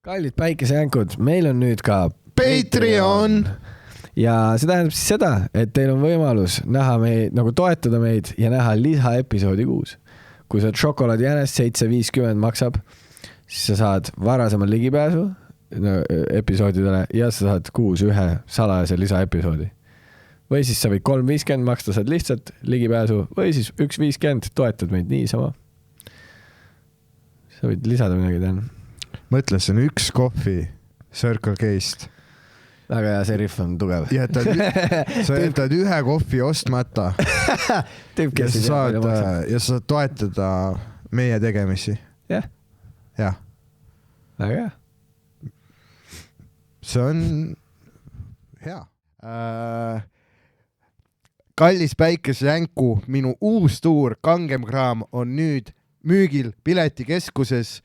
Kallid päikesejänkud, meil on nüüd ka Patreon ja see tähendab siis seda, et teil on võimalus näha meid, nagu toetada meid ja näha lisaepisoodi kuus. Kui sa šokolaadi jänest 7.50 maksab, siis sa saad varasemal ligipääsu episoodidele ja sa saad kuus ühe salajase lisaepisoodi. Või siis sa võid 3.50 maksta, saad lihtsalt ligipääsu või siis 1.50 toetad meid niisama. Sa võid lisada midagi teha. Mõtle, see on üks kohvi Circle K-st. Väga hea, see riff on tugev. Sa jätad ühe kohvi ostmata ja sa saad toetada meie tegemisi. Jah. Jah. Väga hea. See on hea. Kallis päikesejänku, minu uus tuur Kangem Kraam on nüüd müügil piletikeskuses.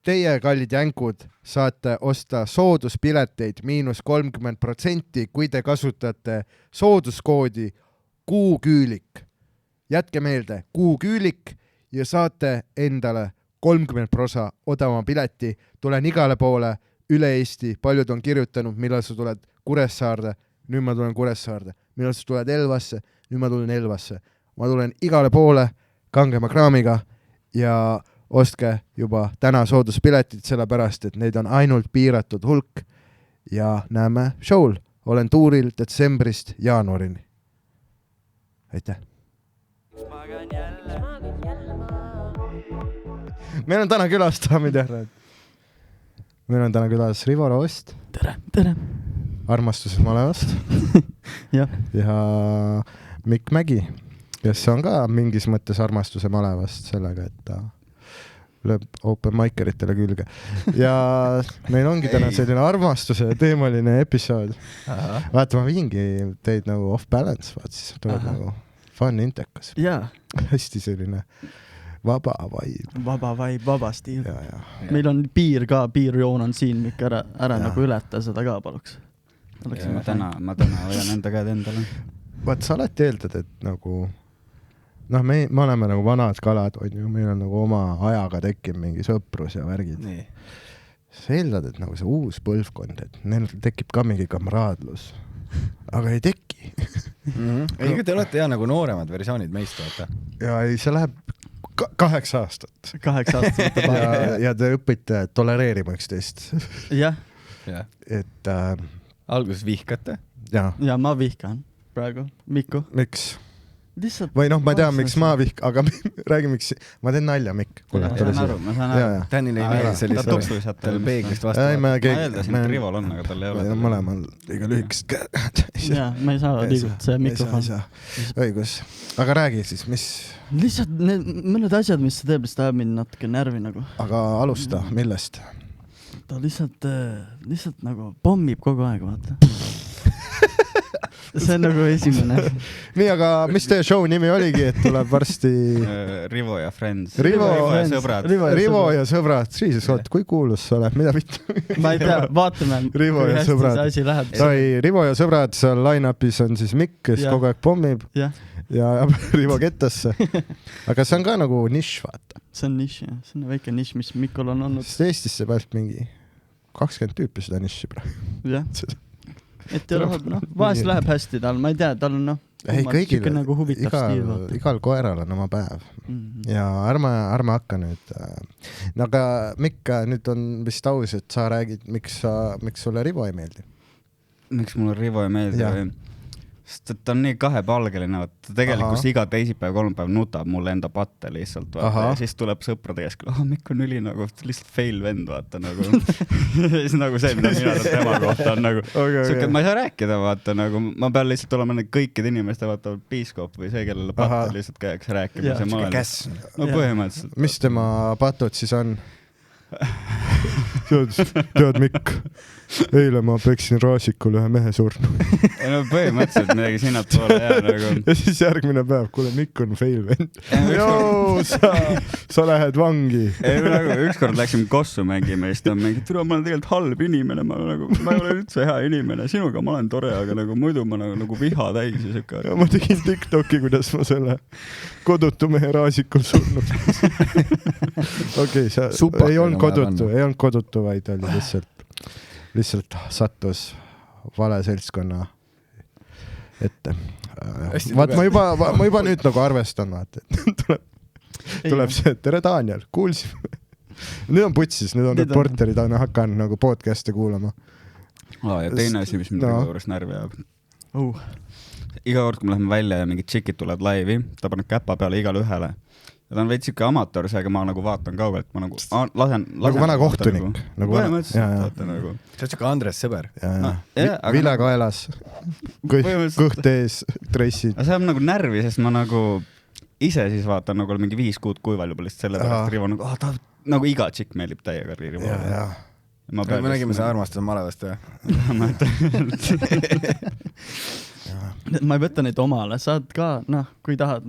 Teie, kallid jänkud, saate osta sooduspileteid -30%, kui te kasutate sooduskoodi kuuküülik. Jätke meelde, kuuküülik ja saate endale 30% odavama pileti. Tulen igale poole üle Eesti. Paljud on kirjutanud, millal sa tuled Kuressaarde. Nüüd ma tulen Kuressaarde. Millal sa tuled Elvasse. Nüüd ma tulen Elvasse. Ma tulen igale poole Kangema Kraamiga ja ostke juba täna sooduspiletid, sellepärast, et neid on ainult piiratud hulk ja näeme show'l. Olen tuuril detsembrist jaanuarini. Aitäh! Meil on täna külas, daamid ja härrad. Meil on täna külas Rivo Roost. Tere! Armastuses malevast. ja Mikk Mägi, kes on ka mingis mõttes armastuse malevast sellega, et ta lööb open mikeritele külge. Ja meil ongi täna selline armastuse teemaline episood. Vaata, ma viingi teid nagu off balance, vaat siis tuleb nagu fun intekas. Jaa. Hästi selline vaba vibe. Vaba vibe, vaba stiil. Ja. Meil on piirjoon on siin, Mikk ära nagu ületa seda ka paluks. Ma täna hoian enda käed endale. Vaat sa alati eeldad, et nagu me oleme nagu vanad kalad, on ju, meil on nagu oma ajaga tekib mingi sõprus ja värgid. Nii. Sa eeldad, et nagu see uus põlvkond, et neil tekib ka mingi kamraadlus. Aga ei teki. Ega te olete jah nagu nooremad versioonid meist, vaata. Ja see läheb 8 aastat. 8 aastat. ja te õpite tolereerima üksteist. Jah. Et alguses vihkate. Ja ma vihkan praegu. Mikku. Miks? Lihtsalt või noh, ma tean, miks ma vihk, aga räägi, miks ma teen nalja, Mikk. Ma saan aru. Tänil ei meele sellist tal peeglist vastu. Ma eeldasin, et Rivol on, aga tal ei ole. Mõlemal liiga lühikest käed. Jaa, ma ei saa liigutada see mikrofon. Õigus. Aga räägi siis, mis... Lihtsalt mõned asjad, mis see teeb, lihtsalt ajab mind natuke närvi nagu. Aga alusta, millest? Ta lihtsalt nagu pommib kogu aeg, vaata. See on nagu esimene. Nii, aga mis teie show nimi oligi, et tuleb varsti... Rivo ja Friends. Rivo ja sõbrad. Rivo ja sõbrad. Jesus, kui kuulus sa oled, mida mitte? Ma ei tea, vaatame. Rivo ja sõbrad. Rivo ja sõbrad, seal line-upis on siis Mikk, kes kogu aeg pommib ja Rivo kettasse. Aga see on ka nagu nišš, vaata. See on nišš, jah. See on väike nišš, mis Mikul on olnud. Sest Eestisse pääst mingi 20 tüüpi seda nišši praegu. Jah. Et vahest läheb hästi tal, ma ei tea, tal on kõigil nagu huvitav stiil. Igal koeral on oma päev. Ja ärme hakka nüüd. Aga Mikk, nüüd on vist aus, et sa räägid, miks sulle Rivo ei meeldi? Miks mulle Rivo ei meeldi? Sest ta on nii kahepalgeline, et tegelikult iga teisipäev, kolmapäev nutab mulle enda patte lihtsalt. Vaata, ja siis tuleb sõprade keskul, Mikk on üli nagu lihtsalt fail vend, vaata nagu. Siis nagu see, mida mina tema kohta on nagu. Siuke, ma ei saa rääkida, vaata nagu. Ma pean lihtsalt olema kõikide inimeste, vaata, piiskop või see, kellele patte lihtsalt käiks rääkima. No põhimõtteliselt. Mis tema patud siis on? Tead Mikk, eile ma peksin raasikul ühe mehe surnu. No põhimõtteliselt midagi sinnat poole jää nagu. Ja siis järgmine päev, kuule Mikk on fail vend. Joo, sa lähed vangi. Nagu ükskord läksime kossu mängima ja siis ta on mingi, ma olen tegelikult halb inimene, ma ei ole üldse hea inimene, sinuga ma olen tore, aga nagu muidu ma nagu viha täis ja siuke. Ja ma tegin TikToki, kuidas ma selle kodutu mehe raasikul surnud. Okei, sa ei olnud kodutu, tõttu, vaid oli lihtsalt sattus vale seltskonna ette. Vaat ma juba nüüd nagu arvestan, vaat, et tuleb see, tere Daniel, kuulsime. Nüüd on putsis, nüüd on reporterid on hakanud nagu podcast'e kuulama. Ja teine asi, mis mind juures närvi jääb. Iga kord, kui me läheme välja ja mingid tšikid tulevad laivi, ta paneb käpa peale igale ühele. Ja ta on veits siuke amatöör, seega ma nagu vaatan kaugelt, ma nagu lasen nagu vana kohtunik. Põhimõtteliselt. See on siuke Andres sõber. Vile kaelas, kõht ees, dressid. See on nagu närvi, sest ma nagu ise siis vaatan nagu mingi 5 kuud kuival juba lihtsalt selle pärast Rivo nagu, ta nagu iga tšikk meeldib täiega Rivo. Me nägime see armastus malevast ma ei võta neid omale, saad ka, kui tahad,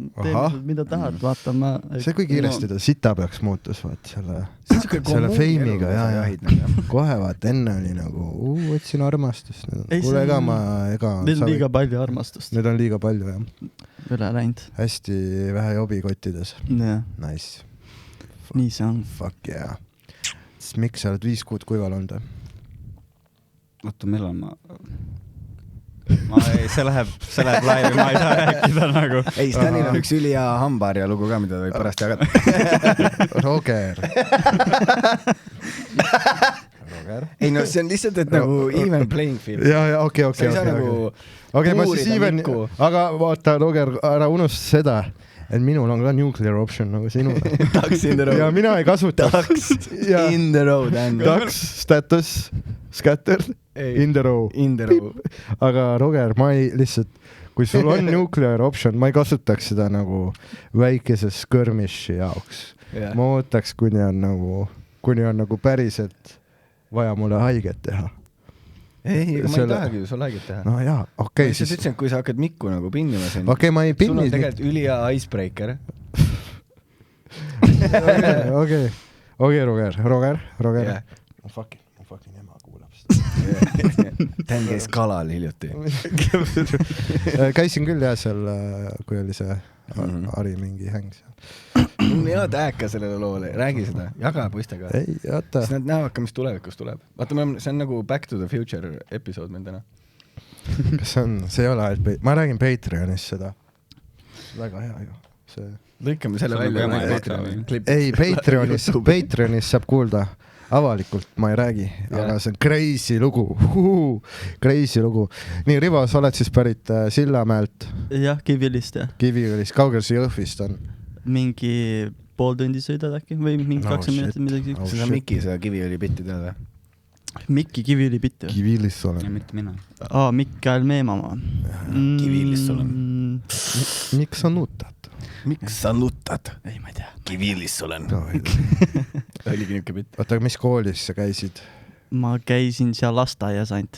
mida tahad, vaata ma... See kui kiiresti ta sita peaks muutus, vaat selle feimiga, kohe vaat enne oli nagu, otsin armastust. Kuule, Need on liiga palju armastust. Need on liiga palju, jah. Üle läinud. Hästi vähe jobi kottides. Nice. Nii see on. Fuck yeah. Siis miks sa oled 5 kuud kuival olnud? Oota, millal see läheb laivi, ma ei saa rääkida nagu. Ei, Stanil on üks ülihea hambaarja lugu ka, mida võib pärast jagada. Roger. Ei no see on lihtsalt, et nagu even playing field. Ja, okei. Okei, ma siis even, aga vaata, Roger, ära unusta seda, et minul on ka nuclear option nagu sinul. Ducks in the road. Ja mina ei kasuta. Ducks in the road. Ducks, status, scatter, in the row. Aga Roger, ma ei lihtsalt, kui sul on nuclear option, ma ei kasutaks seda nagu väikeses skirmishi jaoks. Ma ootaks, kuni on nagu päriselt vaja mulle haiget teha. Ei, ma ei tahagi sul haiget teha. No jaa, okei. Siis ütlesin, et kui sa hakkad Mikku nagu pinnima siin. Okei, ma ei pinni. Sul on tegelikult ülihea icebreaker. Okei, Roger. Ma fucking ema kuulab seda. Tän käis kalal hiljuti. Käisin küll jah seal, kui oli see Ari mingi häng seal. Mina tääka sellele loole, räägi seda, jaga poistega. Ei, oota. Siis nad näevad ka, mis tulevikus tuleb. Vaata, see on nagu Back to the Future episood meil täna. Kas see ei ole, ma räägin Patreonis seda. Väga hea ju. Lõikame selle välja. Ei, Patreonis saab kuulda. Avalikult ma ei räägi, aga see on crazy lugu. Crazy lugu. Nii, Rivo, sa oled siis pärit Sillamäelt? Jah, Kivilist, jah. Kivilist, kaugel see Jõhvist on? Mingi pool tundi sõidad äkki või mingi 20 minutit midagi. See on Miki, see Kiviõli bitti teada? Mikki Kiviõli bitti. Kivilis olen. Ja mitte mina. Mikael Meemaa. Kivilis olen. Miks sa nutad? Miks sa nutad? Ei, ma ei tea. Kivilis olen. Oligi niuke bitt. Oota, mis koolis sa käisid? Ma käisin seal lasteaias ainult.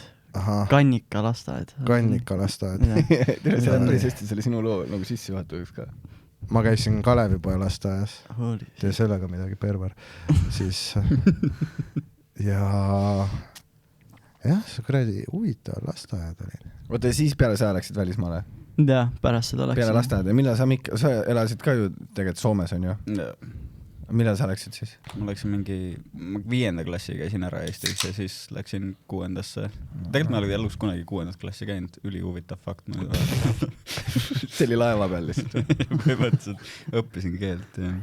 Kannika lasteaed. Kannika lasteaed. See on päris hästi selle sinu loo nagu sissejuhatuseks ka. Ma käisin Kalevipoja lasteaias. Tee sellega midagi perver. Siis jah, see kuradi huvitav lasteaed oli. Oota, siis peale sa läksid välismaale? Jah, pärast seda läksin. Peale lasteaed ja millal sa elasid ka ju tegelikult Soomes on ju? Millal sa läksid siis? Ma läksin mingi 5. klassi käisin ära Eestis ja siis läksin 6. Tegelikult ma olin elus kunagi 6. klassi käinud, üli huvitav fakt. See oli laeva peal lihtsalt. Põhimõtteliselt õppisin keelt ja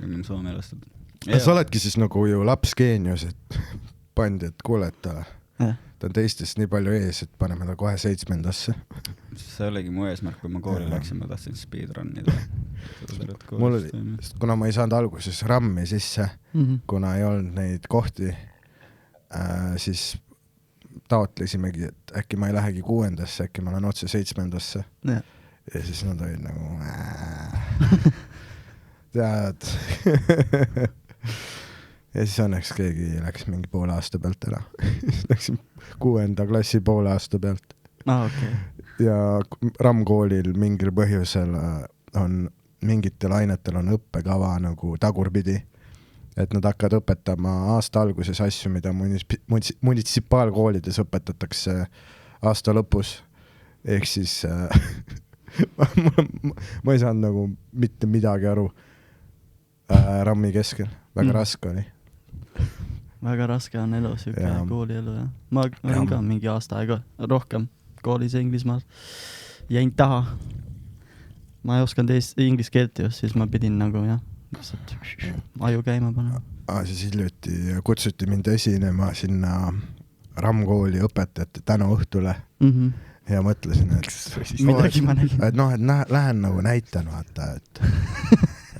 olin Soome elastud. Sa oledki siis nagu ju laps geenius, et pandi, et kuule, et ta on teistest nii palju ees, et paneme ta kohe 7. See oligi mu eesmärk, kui ma kooli läksin, ma tahtsin speedrunnida. Mul oli, kuna ma ei saanud alguses rammi sisse, kuna ei olnud neid kohti, siis taotlesimegi, et äkki ma ei lähegi 6. äkki ma olen otse 7. Ja siis nad olid nagu tead. Ja siis õnneks keegi läks mingi poole aasta pealt ära. Läksin 6. klassi poole aasta pealt. Ja RAM-koolil mingil põhjusel on mingitel ainetel on õppekava nagu tagurpidi, et nad hakkavad õpetama aasta alguses asju, mida munitsipaalkoolides õpetatakse aasta lõpus. Ehk siis ma ei saanud nagu mitte midagi aru RAM-i keskel. Väga raske oli. väga raske on elu, siuke koolielu, jah. Ma olin ka mingi aasta aega rohkem koolis Inglismaal. Jäin taha. Ma ei osanud inglise keelt just, siis ma pidin nagu, jah, aju käima panema. Siis hiljuti kutsuti mind esinema sinna RAM-kooli õpetajate tänuõhtule ja mõtlesin, et midagi ma nägin. Et noh, et lähen nagu näitan, vaata, et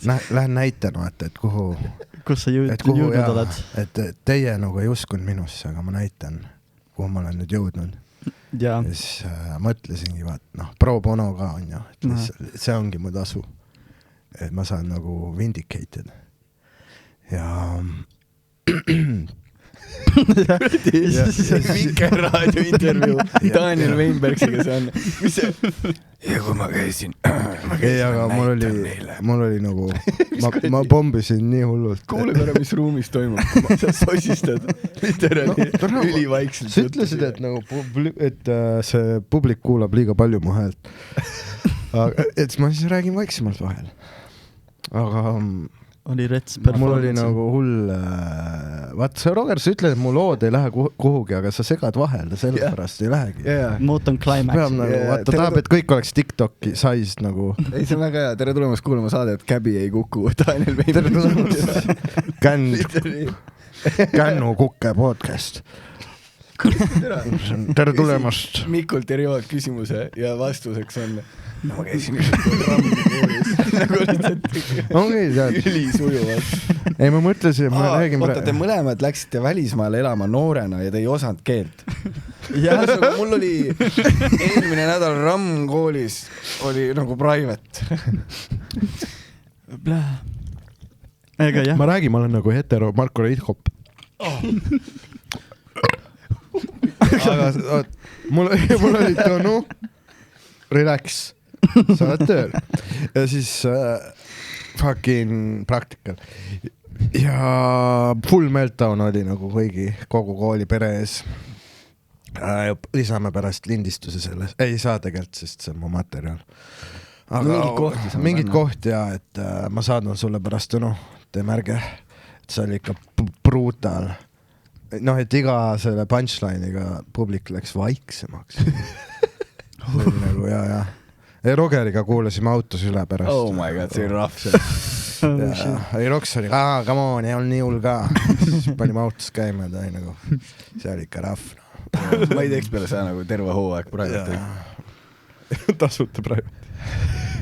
lähen näitan, vaata, et kuhu kus sa jõudnud oled? Et teie nagu ei uskunud minusse, aga ma näitan, kuhu ma olen nüüd jõudnud. Ja siis mõtlesingi, vaat, pro bono ka on ju, et see ongi mu tasu. Et ma saan nagu vindicated. Ja Vikerraadio intervjuu Daniel Weinbergsiga see on. Ja kui ma käisin ei, aga mul oli nagu ma pombisin nii hullult. Kuule korra, mis ruumis toimub. Sa sosistad literaali ülivaikselt. Sa ütlesid, et, nagu, et see publik kuulab liiga palju mu häält. Et ma siis räägin vaiksemalt vahel. Aga oli rets performance. Mul oli nagu hull vaata, see Roger, sa ütled, et mu lood ei lähe kuhugi, aga sa segad vahel, sellepärast ei lähegi. Muutan climax. Nagu, vaata, tahab, et kõik oleks TikToki size nagu. Ei, see on väga hea. Tere tulemast kuulama saadet Käbi ei kuku. Daniel Tere tulemast Kännu Kukke podcast. Tere tulemast. Mikult erivad küsimuse ja vastuseks on ma käisin RAM-koolis nagu lihtsalt ülisujuvalt. Ei, ma mõtlesin, ma räägin oota, te mõlemad läksite välismaale elama noorena ja te ei osanud keelt. Mul oli eelmine nädal RAM-koolis oli nagu private. Ega jah. Ma räägin, ma olen nagu hetero Marko Reidhop. Aga mul oli tonu relax. Sa oled tööl. Ja siis fucking practical. Ja full meltdown oli nagu kogu kooli pere ees. Lisame pärast lindistuse selles. Ei saa tegelikult, sest see on mu materjal. Aga mingid kohti ja, et ma saadan sulle pärast tee märge, et see oli ikka brutal. Noh, et iga selle punchline'iga publik läks vaiksemaks. See oli nagu, ja. Ei, Rogeriga kuulasime autos üle pärast. Oh my god, see on rough see. Ei, Roks oli, come on, ei olnud nii hull ka. Siis panime autos käima, ta oli nagu, see oli ikka rough. Ma ei teeks peale seda nagu terve hooaeg praegu. Tasuta praegu.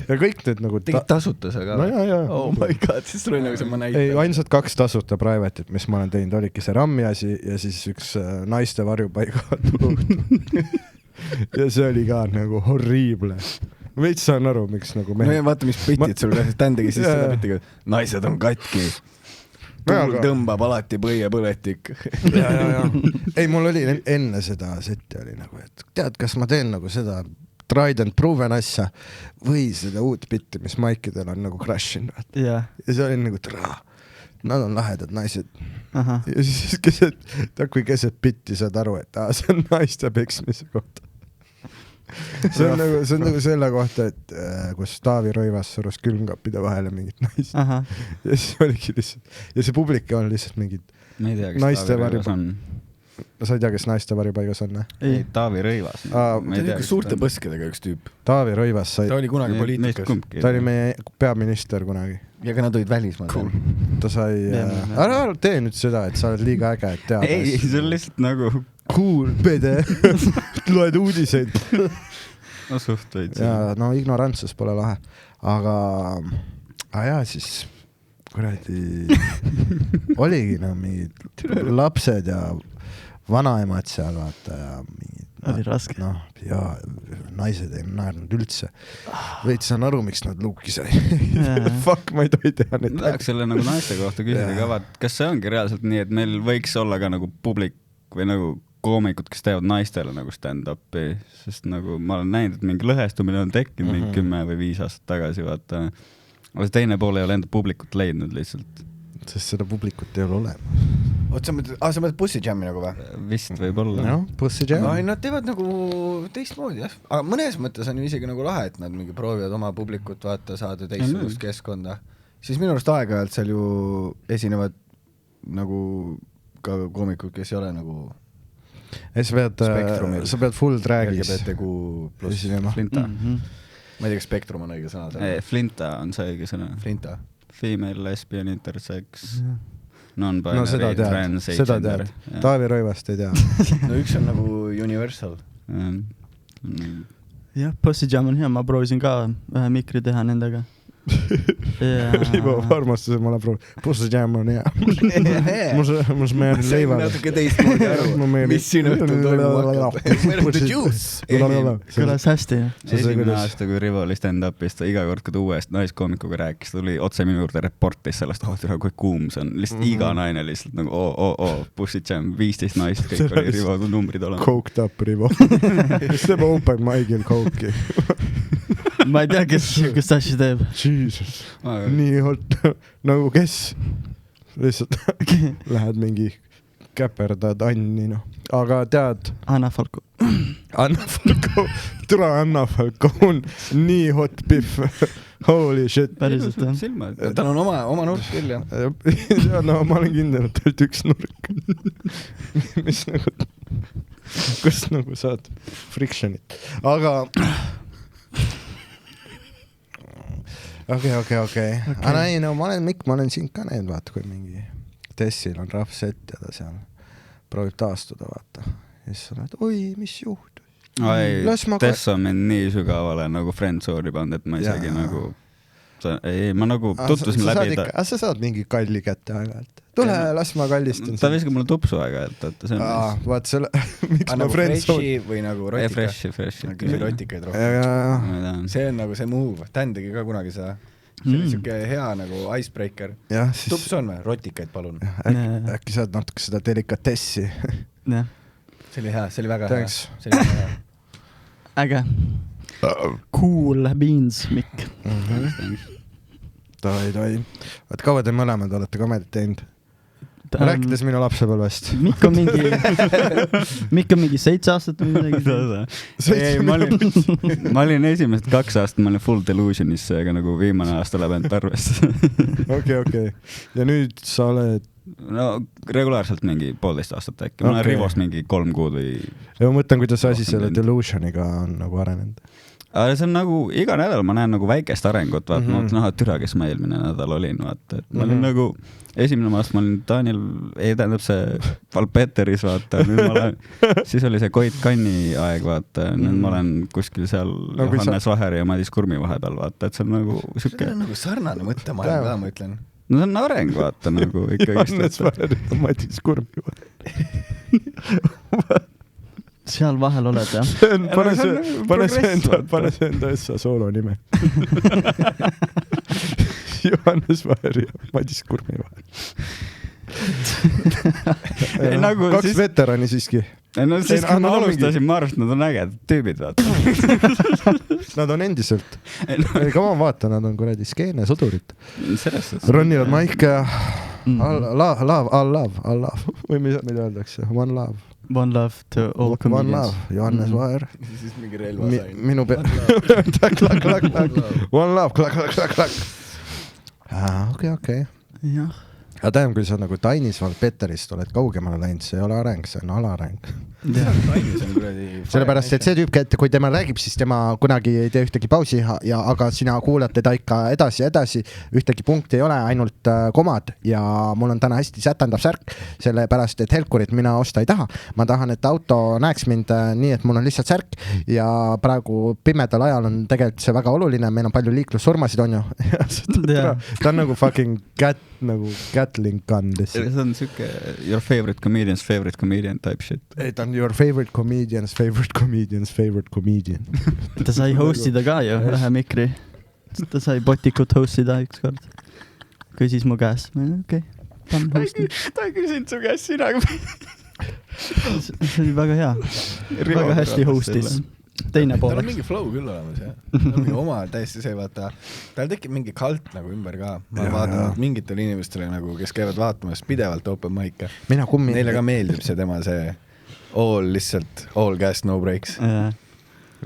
Ja kõik need nagu tegid tasuta see ka? No ja. Oh my god, siis tuli nagu see ma näitan. Ei, ainsad 2 tasuta private'it, mis ma olen teinud, oligi see RAM-i asi ja siis üks naiste varjupaiga tuluht. Ja see oli ka nagu horrible. Veits saan aru, miks nagu me vaata, mis pitid sul käes, tän tegi siis seda pitiga. Naised on katki. Tuul tõmbab alati põiepõletik. Ja. Ei, mul oli enne seda setti oli nagu, et tead, kas ma teen nagu seda tried and proven asja või seda uut bitti, mis maikidel on nagu crashinud. Ja see oli nagu nad on lahedad naised. Ja siis kui keset bitti saad aru, et see on naiste peksmise kohta. See on nagu selle kohta, et kus Taavi Rõivas surus külmkappide vahele mingit naist. Ja siis oligi lihtsalt, ja see publik on lihtsalt mingid naiste varjupaigas. Sa ei tea, kes naiste varjupaigas on? Ei, Taavi Rõivas. Ta oli ikka suurte põskedega üks tüüp. Taavi Rõivas ta oli kunagi poliitikas. Ta oli meie peaminister kunagi. Ja ka nad olid välismaal. Ta sai ära tee nüüd seda, et sa oled liiga äge, et teada. Ei, see on lihtsalt nagu cool, pede. Loed uudiseid. No suht võid. Ja no ignorantsus pole lahe. Aga ja siis kuradi oligi mingid lapsed ja vanaemad seal vaata ja mingid oli raske. Ja naised ei naernud üldse. Veits saan aru, miks nad luuki sai. Fuck, ma ei tohi teha neid. Tahaks selle nagu naiste kohta küsida ka, kas see ongi reaalselt nii, et meil võiks olla ka nagu publik või nagu koomikud, kes teevad naistele nagu stand-upi, sest nagu ma olen näinud, et mingi lõhestumine on tekkinud mingi 10 või 5 aastat tagasi, vaata. Aga see teine pool ei ole enda publikut leidnud lihtsalt. Sest seda publikut ei ole olemas. Oot, sa mõtled Pussy Jam'i nagu või? Vist võib olla. No, Pussy Jam. Nad teevad nagu teistmoodi, jah. Aga mõnes mõttes on ju isegi nagu lahe, et nad mingi proovivad oma publikut vaata saada teistsugust keskkonda. Siis minu arust aeg-ajalt seal ju esinevad nagu ka koomikud, kes ei ole nagu sa pead full drag'is LGBTQ pluss Flinta. Ma ei tea, kas spektrum on õige sõna. Flinta on see õige sõna. Flinta. Female, lesbian, intersex, no non-binary, trans, seda tead. Taavi Rõivast ei tea. No üks on nagu universal. Jah, Pussy Jam on hea, ma proovisin ka ühe mikri teha nendega. Rivo armastuse ma olen proovinud. Pussy Jam on hea. Mus määrin leivad. Natuke teistmoodi aru, mis siin õhtul toimub hakkab. Where is the juice? Kõlas hästi. Esimene aasta, kui Rivo oli stand-upis, ta iga kord, kui ta uuest naiskoomikuga rääkis, ta tuli otse minu juurde reportis sellest, kui kuum see on. Lihtsalt iga naine lihtsalt nagu Pussy Jam, 15 naist, kõik oli Rivo numbrid olema. Coked up Rivo. Teeb open mic'il coke'i. Ma ei tea, kes asja teeb. Jesus. Nii hot. Nagu kes? Lihtsalt lähed mingi käperdad Anni, noh. Aga tead... Anna Falco. Tule Anna Falco on nii hot piff. Holy shit. Päriselt, jah. Silmad. Tal on oma nurk küll, jah. No ma olen kindel, et oled üks nurk. Mis nagu... Kus nagu saad frictionit. Aga... Okei. Aga ei, no ma olen siin ka need, vaata, kui mingi Tessil on rough set ja ta seal proovib taastuda, vaata. Ja siis sa oled, oi, mis juhtus? Tess on mind nii sügavale nagu friendzone'i pannud, et ma isegi nagu... ma nagu tutvusin läbi ta... Sa saad mingi kalli kätte aeg-ajalt. Tule, las ma kallistan. Ta viskab mulle tupsu aeg-ajalt, et see on... Vaat selle... Miks ma friendzone'i... või nagu rotika? Freshi. Rotikaid rohkem. See on nagu see move. Tän tegi ka kunagi seda. See oli siuke hea nagu icebreaker. Tups on või? Rotikaid, palun. Äkki saad natuke seda delikatessi. See oli hea, see oli väga hea. Äge. Cool beans, Mikk. Toi. Vaat kaua te mõlemad olete komedit teinud? Rääkides minu lapsepõlvest. Mikk on mingi 7 aastat või midagi. Ma olin esimesed 2 aastat, ma olin full delusionis, aga nagu viimane aasta läheb end arvesse. Okei. Ja nüüd sa oled... No regulaarselt mingi 1,5 aastat äkki. Ma olen Rivost mingi 3 kuud või... Ja ma mõtlen, kuidas asi selle delusioniga on nagu arenenud. Aga see on nagu, iga nädal ma näen nagu väikest arengut, vaat ma mõtlen, türa, kes ma eelmine nädal olin, vaata, et ma olin nagu, esimene aasta ma olin Daniel, tähendab see Valpeteris, vaata, nüüd ma olen, siis oli see Koit Kanni aeg, vaata, nüüd ma olen kuskil seal Johannes Vaheri ja Madis Kurmi vahepeal, vaata, et see on nagu süke. See on nagu sarnane mõttemaailm ka, ma ütlen. No see on areng, vaata, nagu ikkagi. Johannes Vaheri ja Madis Kurmi vahel. Seal vahel oled, jah? Pane see enda essa soolo nime. Johannes Vaher ja Madis Kurmi vahel. Kaks veterani siiski. No siis, kui ma alustasin, ma arvasin, nad on äged tüübid, vaata. Nad on endiselt. Come on, vaata, nad on kuradi skeene sudurid. Ronnivad maike ja all love. Või mida öeldakse? One love. One love to all comedians. One love, Johannes Vaher. Siis mingi relva sain. Minu One love, klak. Okei. Jah. Aga tähendab, kui sa nagu Tainis Valpeterist oled kaugemale läinud, see ei ole areng, see on alareng. Sellepärast, et see tüüp, et kui tema räägib, siis tema kunagi ei tee ühtegi pausi, aga sina kuulad teda ikka edasi, ühtegi punkti ei ole, ainult komad ja mul on täna hästi sätandav särk, sellepärast, et helkurit mina osta ei taha. Ma tahan, et auto näeks mind nii, et mul on lihtsalt särk ja praegu pimedal ajal on tegelikult see väga oluline, meil on palju liiklussurmasid, on ju. Ta on nagu fucking Gatling gun. See on siuke your favorite comedian type shit. Ta on your favorite comedian. Ta sai hostida ka ju, lähe mikri. Ta sai botikut hostida üks kord. Küsis mu käes. Okei, pan hosti. Ta ei küsinud su käes sina. See oli väga hea. Väga hästi hostis. Teine pool. Tal on mingi flow küll olemas, jah. Tal on mingi oma täiesti see, vaata. Tal tekib mingi kalt nagu ümber ka. Ma vaatan mingitel inimestele nagu, kes käivad vaatamas pidevalt open mic'e. Neile ka meeldib see tema see all gas, no breaks.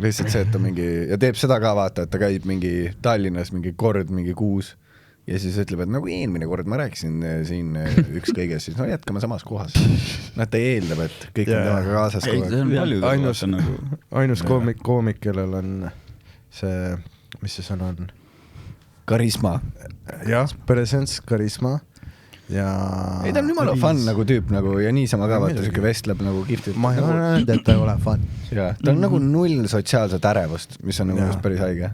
Lihtsalt see, et ta mingi, ja teeb seda ka vaata, et ta käib mingi Tallinnas mingi kord, mingi kuus. ja siis ütleb, et nagu eelmine kord ma rääkisin siin üks kõigest, siis no jätkame samas kohas. Noh, ta eeldab, et kõik on temaga kaasas. Ainus koomik, kellel on see, mis see sõna on? Karisma. Jah, presence, karisma. Ja... Ei, ta on jumala fun nagu tüüp nagu, ja niisama ka vaata siuke vestleb nagu kihvti. Ma ei ole näinud, et ta ei ole fun. Ja, ta on nagu null sotsiaalset ärevust, mis on nagu päris haige.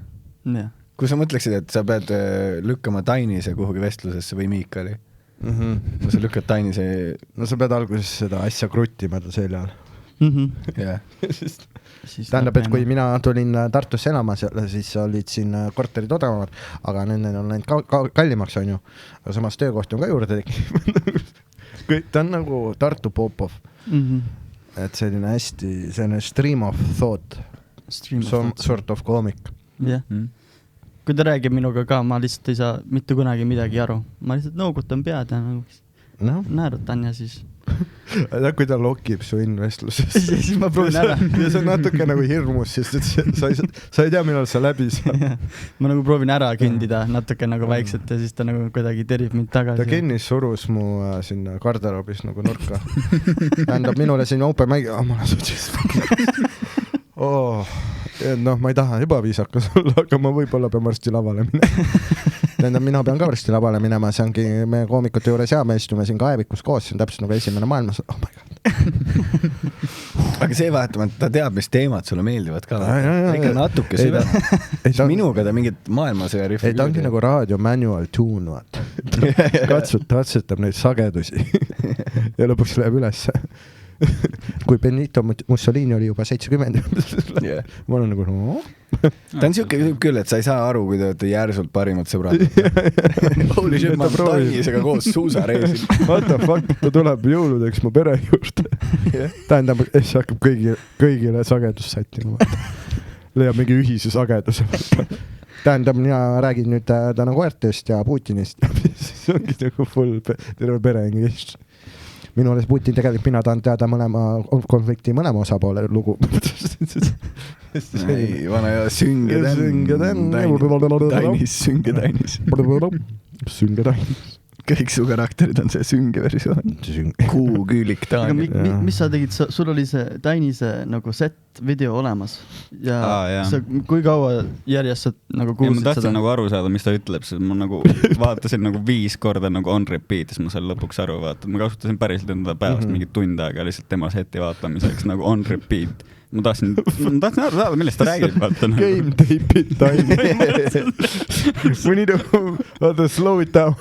Kui sa mõtleksid, et sa pead lükkama Tainise kuhugi vestlusesse või Miikali, sa lükkad Tainise... No sa pead alguses seda asja kruttima ta seljal. Tähendab, et kui mina tulin Tartusse elama, siis olid siin korterid odavamad, aga nendel on läinud kallimaks, on ju. Aga samas töökohti on ka juurde tegi. Ta on nagu Tartu Popov. Et selline hästi, selline stream of thought. Sort of comic. Jah. Kui ta räägib minuga ka, ma lihtsalt ei saa mitte kunagi midagi aru. Ma lihtsalt noogutan pead ja nagu naerutan ja siis... Kui ta lokib su investluses. Siis ma proovin ära. Ja see on natuke nagu hirmus, sest et sa ei tea, millal sa läbi saab. Ma nagu proovin ära kündida natuke nagu vaikselt ja siis ta nagu kuidagi terib mind tagasi. Ta Kennis surus mu sinna garderoobis nagu nurka. Tähendab minule siin open mic... ma olen sotsis. Noh, ma ei taha ebaviisakas olla, aga ma võib-olla pean varsti lavale minema. Tähendab, mina pean ka varsti lavale minema, see ongi meie koomikute juures ja me istume siin kaevikus koos, see on täpselt nagu esimene maailmas. Oh my god. Aga see vahetamata, ta teab, mis teemad sulle meeldivad ka. Ikka natuke süve. Minuga ta mingit maailmasõja rihvi. Ei, ta ongi nagu radio manual tune, vaat. Katsutab neid sagedusi ja lõpuks läheb üles. Kui Benito Mussolini oli juba 70. Ma olen nagu no. Ta on siuke küll, et sa ei saa aru, kui te olete järsult parimad sõbrad. Holy shit, ma Tainisega koos suusareisil. What the fuck, ta tuleb jõuludeks mu pere juurde. Tähendab, see hakkab kõigile sagedust sättima. Leiab mingi ühise sageduse. Tähendab, mina räägin nüüd täna koertest ja Putinist. Siis ongi nagu full terve pere engaged. Minu alles Putin tegelikult, mina tahan teada konflikti mõlema osapoole lugu. Ei, vana ja sünge Tainis. Sünge Tainis. Kõik su karakterid on see sünge versioon. Kuu küülik taan. Mis sa tegid? Sul oli see Tainise nagu set video olemas. Ja kui kaua järjest sa nagu kuulsid seda? Ma tahtsin nagu aru saada, mis ta ütleb. Ma nagu vaatasin nagu 5 korda nagu on repeat, siis ma seal lõpuks aru vaatan. Ma kasutasin päriselt enda päevast mingi tund aega lihtsalt tema seti vaatamiseks nagu on repeat. Ma tahtsin aru saada, millest ta räägib. Game tape it time. We need to slow it down.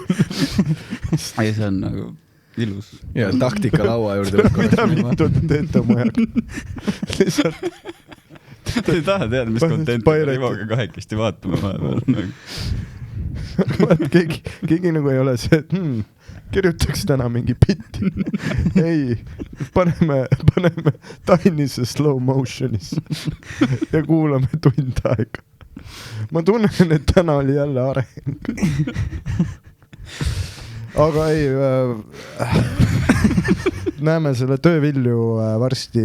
Ei, see on nagu ilus. Ja taktika laua juurde. Mida mitut teete mujag? Lihtsalt. Te ei taha teada, mis kontenti Rivoga kahekesti vaatama. Keegi nagu ei ole see, et kirjutaks täna mingi bitti. Ei, paneme Tainise slow motionis ja kuulame tund aega. Ma tunnen, et täna oli jälle areng. Aga ei, näeme selle töövilju varsti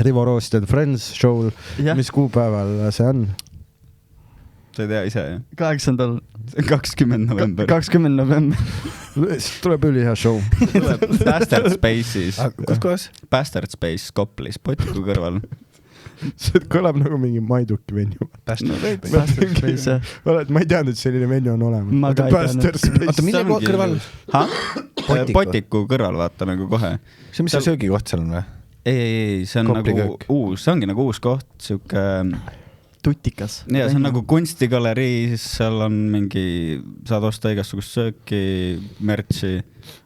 Rivo Roast and Friends show'l. Mis kuupäeval see on? Sa ei tea ise, jah? 20. november. 20. november. Tuleb ülihea show. Bastard Space'is. Kus kohas? Bastard Space Koplis, Potiku kõrval. See kõlab nagu mingi Maiduki venju. Bastard Space. Ma ei teadnud, et selline venju on olemas. Bastard Space. Oota, mille kõrval? Potiku kõrval, vaata nagu kohe. See mis see söögikoht seal on või? Ei, see on nagu uus, see ongi nagu uus koht, siuke... Tutikas. Ja see on nagu kunstigalerii, siis seal on mingi, saad osta igasugust sööki, mertsi,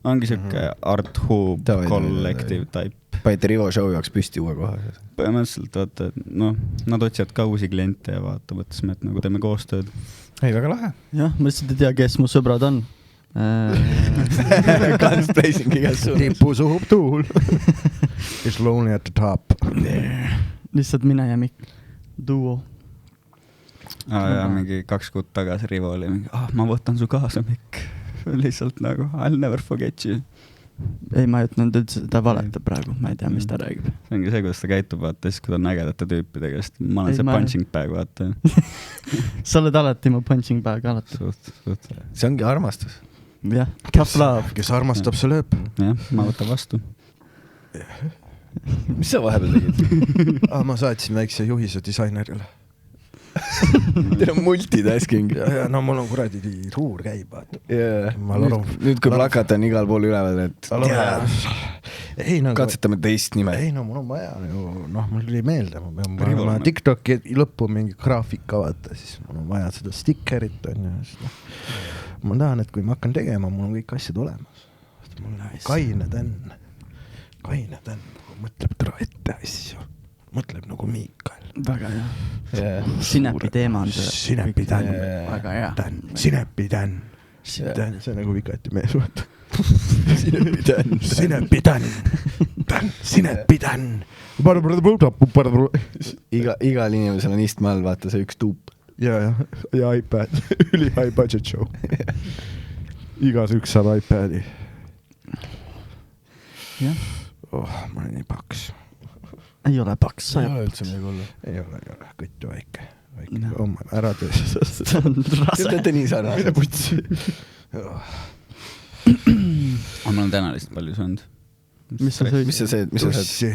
ongi siuke Art Hub Collective type. Panite Rivo show jaoks püsti uue koha. Põhimõtteliselt, vaata, noh, nad otsivad ka uusi kliente ja vaata, mõtlesime, et nagu teeme koostööd. Ei, väga lahe. Jah, ma lihtsalt ei tea, kes mu sõbrad on. Guns blazing igas suunas. Tipu suhub tuul. Is lonely at the top. Lihtsalt mina ja Mikk. Duo. Ja mingi 2 kuud tagasi Rivo oli mingi, ma võtan su kaasa, Mikk. Lihtsalt nagu, I'll never forget you. ei, ma ei ütlenud üldse, ta valetab praegu, ma ei tea, mis ta räägib. See ongi see, kuidas ta käitub, vaata, siis kui ta on ägedate tüüpidega, sest ma olen see punching bag, vaata. Sa oled alati mu punching bag, alati. See ongi armastus. Jah, tough love. Kes armastab, see lööb. Jah, ma võtan vastu. Mis sa vahepeal tegid? Ma saatsin väikse juhise disainerile. Teil on multitasking. Ja no mul on kuradi ruur käib, vaata. Yeah. Nüüd kui plakat on igal pool üleval, et katsetame teist nime. Ei, no mul on vaja ju, mul tuli meelde, ma pean panema TikToki lõppu mingi graafika, vaata, siis mul on vaja seda stickerit, on ju. Ma tahan, et kui ma hakkan tegema, mul on kõik asjad olemas. Mul kaine tän, mõtleb tule ette asju. Mõtleb nagu Miikal. Väga hea. Sinepi teema on see. Sinepi tän. Väga hea. Sinepi tän. See on nagu Vikati mees, vaata. Sinepi tän. Sinepi tän. Igal inimesel on istme all, vaata see üks tuup. Ja iPad. Üli high budget show. Igas üks saab iPadi. Jah. Ma olen nii paks. Ei ole paks. Ei ole üldse midagi hullu. Ei ole. Kõttu väike. Ära tee. See on rase. Te nii sarnased. Mine putsi. Ma olen täna lihtsalt palju söönud. Mis sa sööd? Tussi.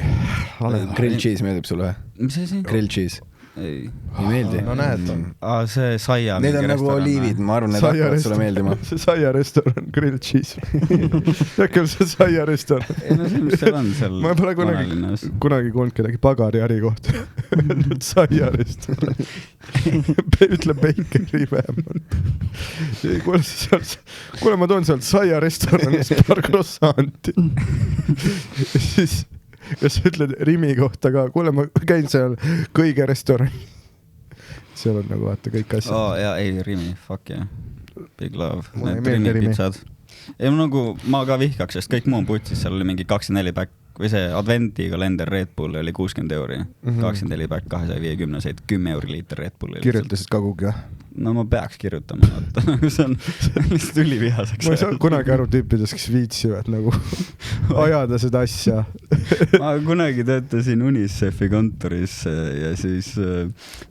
Grill cheese meeldib sulle või? Mis see? Grill cheese. Ei meeldi. No näed. See saia. Need on nagu oliivid, ma arvan, need hakkavad sulle meeldima. See saia restoran, grill cheese. Jäkkel see saia restoran. Ei no see, mis seal on seal. Ma pole kunagi kuulnud kedagi pagari äri kohta. Saia restoran. Ütle Bakeri vähemalt. Kuule, ma toon sealt saia restoranis paar croissanti. Siis kas sa ütled Rimi kohta ka, kuule, ma käin seal kõige restorani. Seal on nagu vaata kõik asjad. Ei, Rimi, fuck yeah. Big love. Need Rimi pitsad. Ei, ma ka vihkaks, sest kõik muu on putsis, seal oli mingi 24 back või see adventikalender Red Bull oli 60 €, 24 back 250, see 10 € liiter Red Bulli. Kirjutasid ka kuhugi, jah? No ma peaks kirjutama, see on lihtsalt ülivihaseks. Ma ei saa kunagi aru tüüpidest, kes viitsivad nagu ajada seda asja. Ma kunagi töötasin UNICEF-i kontoris ja siis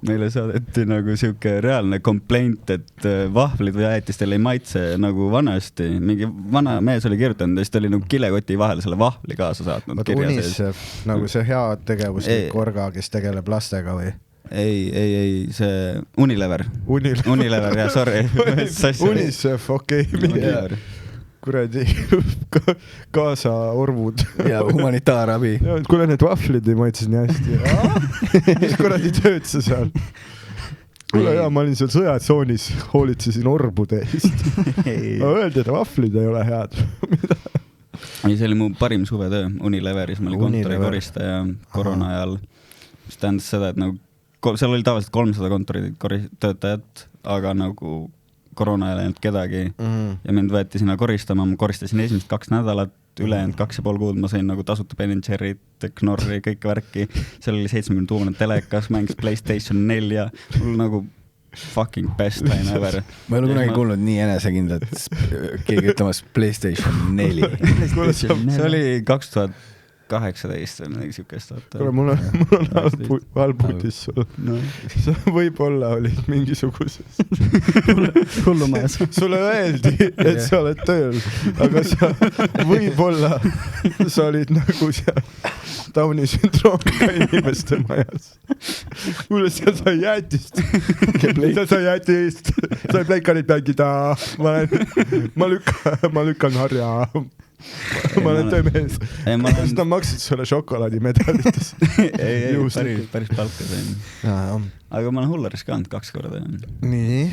meile saadeti nagu siuke reaalne complaint, et vahvlid või jäätistel ei maitse nagu vanasti. Mingi vana mees oli kirjutanud ja siis ta oli nagu kilekoti vahel selle vahvli kaasa saatnud. UNICEF, nagu see hea tegevuslik orga, kes tegeleb lastega või? Ei, see Unilever, jah, sorry. UNICEF, okei. Kuradi kaasa orvud. Ja humanitaarabi. Kuule, need vahvlid ei maitses nii hästi. Mis kuradi tööd sa seal? Kuule, ma olin seal sõjatsoonis, hoolitsesin orbude eest. Öeldi, et vahvlid ei ole head. See oli mu parim suvetöö Unileveris, ma olin kontorikoristaja koroona ajal, mis tähendas seda, et nagu seal oli tavaliselt 300 kontoritöötajat, aga nagu koroona ajal ei olnud kedagi ja mind võeti sinna koristama, ma koristasin esimest 2 nädalat, ülejäänud 2,5 kuud ma sain nagu tasuta Ben & Jerry't, Knorri, kõik värki, seal oli 70-tuumane telekas, mängis PlayStation 4, mul nagu fucking best time ever. Ma ei ole kunagi kuulnud nii enesekindlat keegi ütlemas PlayStation 4. See oli 2018 või midagi siukest. Kuule, mul on halb uudis sul. Sa võib-olla olid mingisuguses hullumajas. Sulle öeldi, et sa oled tööl, aga sa võib-olla sa olid nagu seal Downi sündroomiga inimeste majas. Kuule, seal sai jäätist. Seal sai jäätist. Sai pleikarit mängida. Ma lükkan harja. Ma olen töömees. Kas nad maksid sulle šokolaadimedalites? Ei, päris palka sain. Aga ma olen Hullaris ka olnud 2 korda. Nii,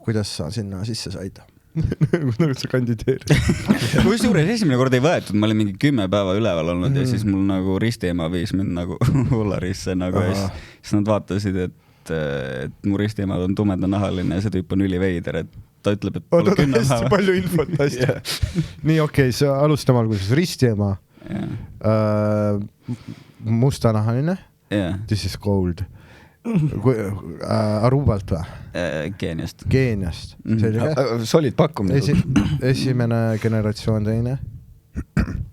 kuidas sa sinna sisse said? Nagu sa kandideerid. Kusjuures esimene kord ei võetud, ma olin mingi 10 päeva üleval olnud ja siis mul nagu ristiema viis mind nagu Hullarisse nagu ja siis nad vaatasid, et mu ristiema on tumedanahaline ja see tüüp on üliveider, et ta ütleb, et pole 10 päeva. Hästi palju infot, hästi. Nii, okei, sa alustame alguses ristiema. Mustanahaline. This is cold. Arubalt või? Keeniast. Keeniast. Solid pakkumine. Esimene generatsioon, teine?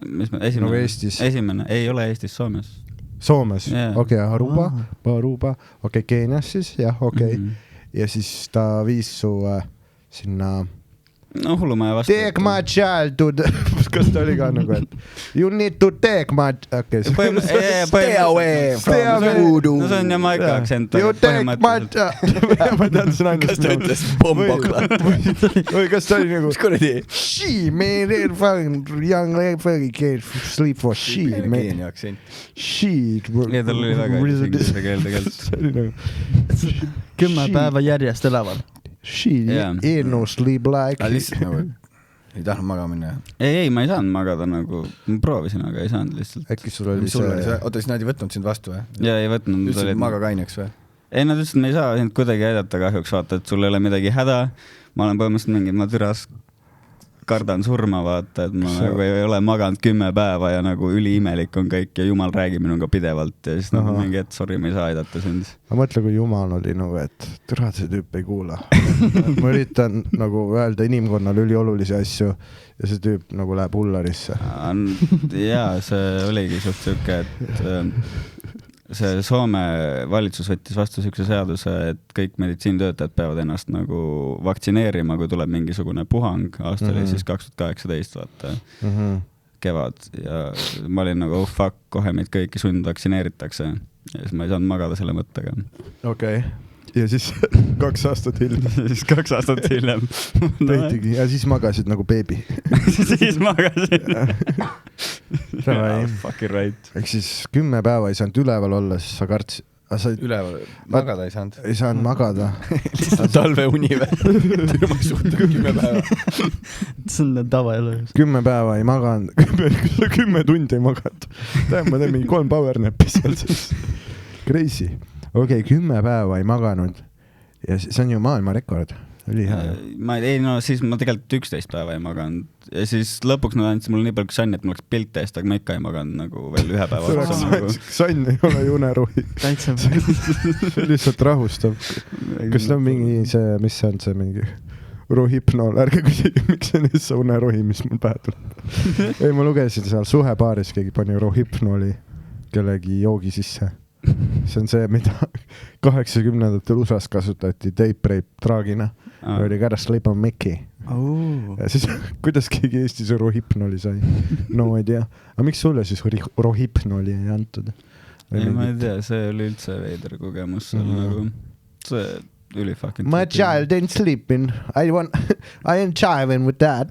Mis me, esimene? Nagu Eestis. Esimene, ei ole Eestis, Soomes. Soomes, okei, Aruba, okei, Keenias siis, jah, okei. Ja siis ta viis su sinna... No hullumaja vastu. Take my child to the... Kas ta oli ka nagu, et you need to take my... Okay. Stay away from voodoo. No see on Jamaica aktsent. You take my... Ma teadsin ainult... Kas ta ütles bombokla? Või kas ta oli nagu... Mis kuradi? She, man, they're fucking young, they fucking can't sleep for she, man. Keeni aktsent. She... Ja tal oli väga inglise keel tegelikult. See oli nagu... 10 päeva järjest elavad. She, ain't no sleep like... Lihtsalt nagu... Ei tahtnud magama minna. Ei, ma ei saanud magada nagu, ma proovisin, aga ei saanud lihtsalt. Äkki sul oli see... Oota, siis nad ei võtnud sind vastu või? Ja ei võtnud. Ütlesid maga kaineks või? Ei, nad ütlesid, me ei saa sind kuidagi aidata kahjuks, vaata, et sul ei ole midagi häda. Ma olen põhimõtteliselt mingi, ma türas kardan surma, vaata, et ma nagu ei ole maganud 10 päeva ja nagu üliimelik on kõik ja Jumal räägib minuga pidevalt ja siis nagu mingi, et sorry, ma ei saa aidata sind. Ma mõtlen, kui Jumal oli nagu, et türa see tüüp ei kuula. Ma üritan nagu öelda inimkonnal üliolulisi asju ja see tüüp nagu läheb hullarisse. Jaa, see oligi suht siuke, et see Soome valitsus võttis vastu siukse seaduse, et kõik meditsiinitöötajad peavad ennast nagu vaktsineerima, kui tuleb mingisugune puhang. Aasta oli siis 2018, vaata, kevad. Ja ma olin nagu, oh fuck, kohe meid kõiki sundvaktsineeritakse. Ja siis ma ei saanud magada selle mõttega. Okei. Ja siis 2 aastat hiljem. Siis 2 aastat hiljem. Teitigi. Ja siis magasid nagu beebi. Siis magasid. Fucking right. Ehk siis 10 päeva ei saanud üleval olla, siis sa kartsid. Üleval magada ei saanud? Ei saanud magada. Lihtsalt talveuni või? Ma suhtan 10 päeva. See on tavaelu. 10 päeva ei maganud. 10 tundi ei maganud. Ma teen mingi 3 powernappi seal siis. Crazy. Okei, 10 päeva ei maganud ja see on ju maailmarekord. Oli hea. Ei, no siis ma tegelikult 11 päeva ei maganud ja siis lõpuks nad andsid mulle nii palju sanni, et mul oleks pilt eest, aga ma ikka ei maganud nagu veel 1 päeva. Sann ei ole ju unerohi. See lihtsalt rahustab. Kas ta on mingi see, mis on see mingi rohipnool, ärge küsige, miks see on see unerohi, mis mul pähe tuleb. Ei, ma lugesin seal suhepaaris, keegi pani rohipnooli kellegi joogi sisse. See on see, mida 80ndatel USAs kasutati tape rape traagina. Oli gotta sleep on Mickey. Ja siis, kuidas keegi Eestis rohipnoli sai? No ei tea. Aga miks sulle siis rohipnoli ei antud? Ei, ma ei tea, see oli üldse veider kogemus. Nagu, see üli fucking... My child ain't sleeping. I ain't jiving with that.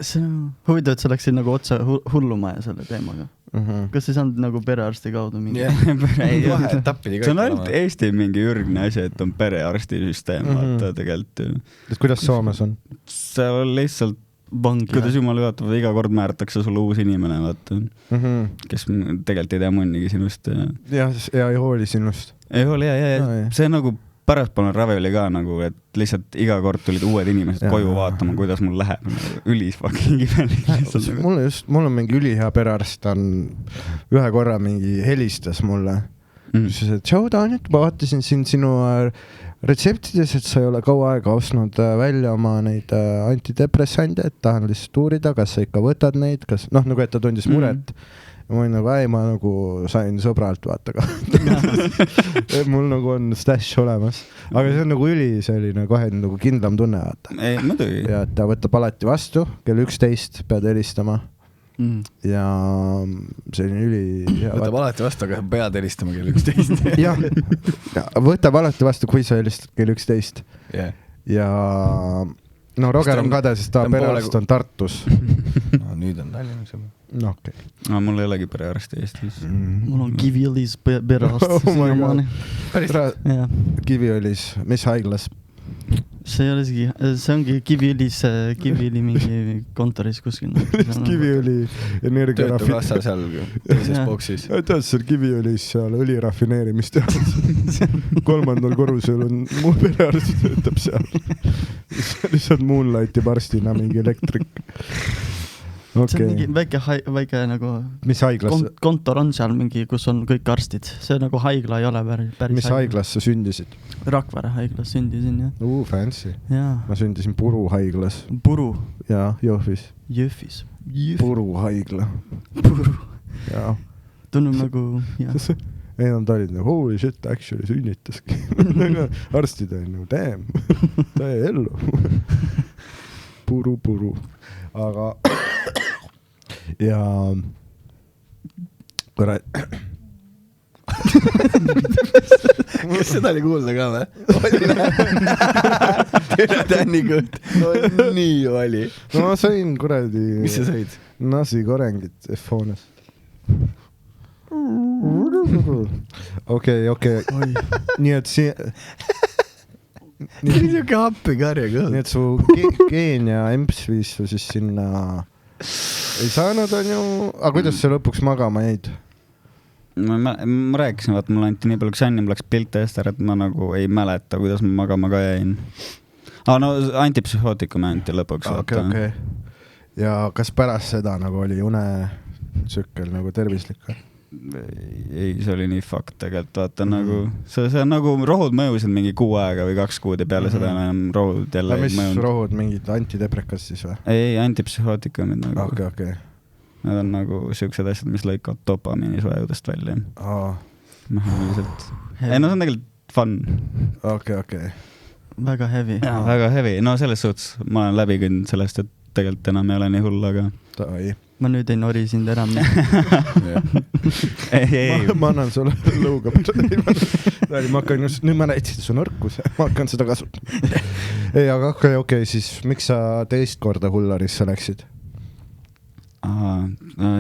See on huvitav, et sa läksid nagu otsa hullumaja selle teemaga. Kas ei saanud nagu perearsti kaudu mingi? See on ainult Eesti mingi ürgne asi, et on perearstisüsteem, vaata tegelikult. Kuidas Soomes on? See on lihtsalt vangi. Kuidas Jumal juhatab, iga kord määratakse sulle uus inimene, vaata, kes tegelikult ei tea munnigi sinust. Ja ei hooli sinust. Ei hooli, see nagu pärast polnud ravi ka nagu, et lihtsalt iga kord tulid uued inimesed koju vaatama, kuidas mul läheb. Ülis fucking imelik. Mul on mingi ülihea perearst, ta on ühe korra mingi helistas mulle. Siis, et tšau, Taanit, ma vaatasin siin sinu retseptides, et sa ei ole kaua aega ostnud välja oma neid antidepressante, et tahan lihtsalt uurida, kas sa ikka võtad neid, kas, noh, nagu et ta tundis muret. Ma olin nagu, ma nagu sain sõbralt, vaata ka. Mul nagu on stash olemas. Aga see on nagu selline kohe nagu kindlam tunne, vaata. Ei, muidugi. Ja ta võtab alati vastu, kell 11 pead helistama. Ja selline võtab alati vastu, aga pead helistama kell 11. Jah, võtab alati vastu, kui sa helistad kell 11. Ja no Roger on kade, sest ta perearst on Tartus. No, nüüd on Tallinnas. No, okei. No, mul ei olegi perearsti Eestis. Mul on Kiviõlis perearst. Kiviõlis, mis haiglas? See ei ole isegi, see ongi Kiviõli mingi kontoris kuskil. Kiviõli energia töötukassa seal teises boksis. Tead, seal Kiviõlis seal õlirafineerimist tehas. 3. korrusel on mu perearst töötab seal. Lihtsalt Moonlighti parstina mingi elektrik. See on mingi väike nagu mis haiglas? Kontor on seal mingi, kus on kõik arstid. See nagu haigla ei ole päris mis haiglas sa sündisid? Rakvere haiglas sündisin, jah. Fancy. Jaa. Ma sündisin Puru haiglas. Puru? Jaa, Jõhvis. Puru haigla. Puru. Jaa. Tunnub nagu, jah. Ei, nad olid nagu, holy shit, actually sünnitaski. Arstid olid nagu, damn, ta jäi ellu. Puru. Aga ja kurat. Kas seda oli kuulda ka või? Tere Tännikut. Nii oli. No ma sõin kuradi. Mis sa sõid? Nasi korengit F-hoones. Okei. Nii et Nii siuke happikarja kõht. Nii et su geen ja emps viis su siis sinna ei saanud, on ju. Aga kuidas sa lõpuks magama jäid? Ma rääkisin, vaat mulle anti nii palju ksänni, mul läks pilt eest ära, et ma nagu ei mäleta, kuidas ma magama ka jäin. No antipsühhootikum anti lõpuks. Okay. Ja kas pärast seda nagu oli unesükkel nagu tervislik? Ei, see oli nii fakt tegelikult, vaata nagu see on nagu rohud mõjusid mingi 6 aega või 2 kuud ja peale seda enam rohud jälle ei mõjunud. Mis rohud, mingid antideprekas siis või? Ei, antipsühhootikumid nagu. Okay. Need on nagu siuksed asjad, mis lõikavad dopamiini suajudest välja. Mehelikult. Ei, no see on tegelikult fun. Okay. Väga heavy. Jaa, väga heavy. No selles suhtes ma olen läbi kõnd sellest, et tegelikult enam ei ole nii hull, aga ma nüüd ei nori sind enam. Ma annan sulle lõuga. Ma hakkan just, nüüd ma näitasin su nõrkus, ma hakkan seda kasutama. Ei, aga okei, siis miks sa teist korda Hullarisse läksid?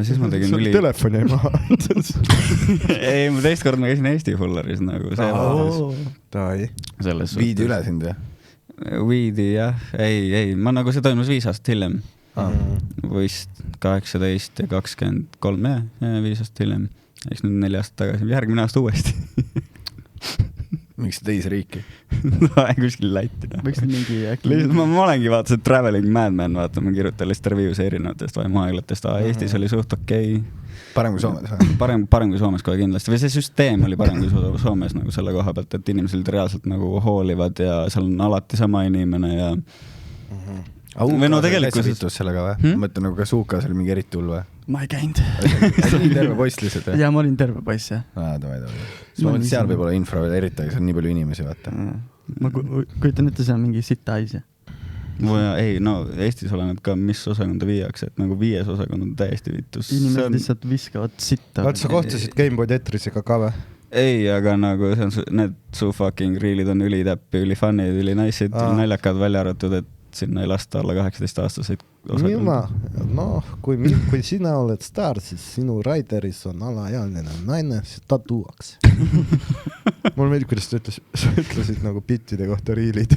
Siis ma tegin üli... Telefoni ei maha. Ei, ma teist kord ma käisin Eesti Hullaris nagu selles Viidi üle sind või? Viidi, jah. Ei, ma nagu see toimus 5 aastat hiljem. Vist 18 ja 23, jah, 5 aastat hiljem. Eks nüüd 4 aastat tagasi, järgmine aasta uuesti. Miks teise riiki? Kuskil Lätti. Võiks mingi äkki... Ma olengi vaata see Traveling Madman, vaata, ma kirjutan lihtsalt review'se erinevatest vaimuhaiglatest. Eestis oli suht okei. Parem kui Soomes? Parem kui Soomes kohe kindlasti. Või see süsteem oli parem kui Soomes nagu selle koha pealt, et inimesed reaalselt nagu hoolivad ja seal on alati sama inimene ja... Või no tegelikult sellega või? Ma mõtlen nagu kas UK-s oli mingi eriti hull või? Ma ei käinud. Oli terve poiss lihtsalt või? Jaa, ma olin terve poiss, jah. Davai. Ma mõtlen, seal võib olla infra veel eriti, aga seal on nii palju inimesi, vaata. Ma kujutan ette, see on mingi sita ais, jah. Ei, no Eestis oleneb ka, mis osakonda viiakse, et nagu 5. osakond on täiesti vitus. Inimesed lihtsalt viskavad sitta. Vaat sa kohtasid Gameboy Tetrisega ka või? Ei, aga nagu need su fucking reelid on ülitäppi, ülifunnid, ülinaisid, naljakad välja arvatud, et sinna ei lasta alla 18-aastaseid osakonda. Kui sina oled star, siis sinu raideris on alaealine naine, siis ta tuuakse. Mul meeldib, kuidas sa ütlesid nagu bittide kohta riilid.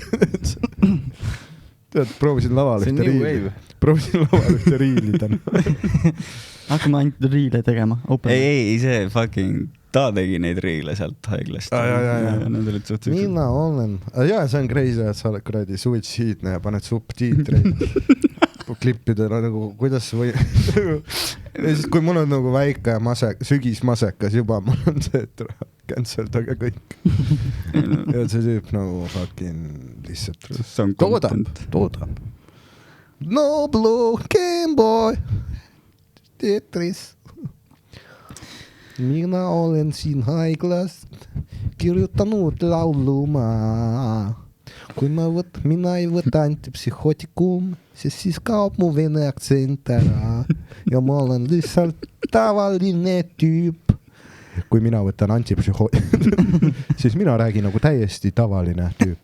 Tead, proovisin laval ühte riilida. Hakkame ainult riile tegema. Ei, see fucking... Ta tegi neid riile sealt haiglast. Mina olen. Jaa, see on crazy, et sa oled kuradi suitsiidne ja paned subtiitreid klippidele nagu, kuidas või... Kui mul on nagu väike sügismasekas juba, mul on see, et canceldage kõik. Ja see tüüp nagu fucking lihtsalt toodab. No blue Gameboy Tetris. Mina olen siin haiglast kirjutanud lauluma. Kui mina ei võta antipsühhootikum, siis kaob mu vene aktsent ära. Ja ma olen lihtsalt tavaline tüüp. Kui mina võtan antipsühhootikum, siis mina räägin nagu täiesti tavaline tüüp.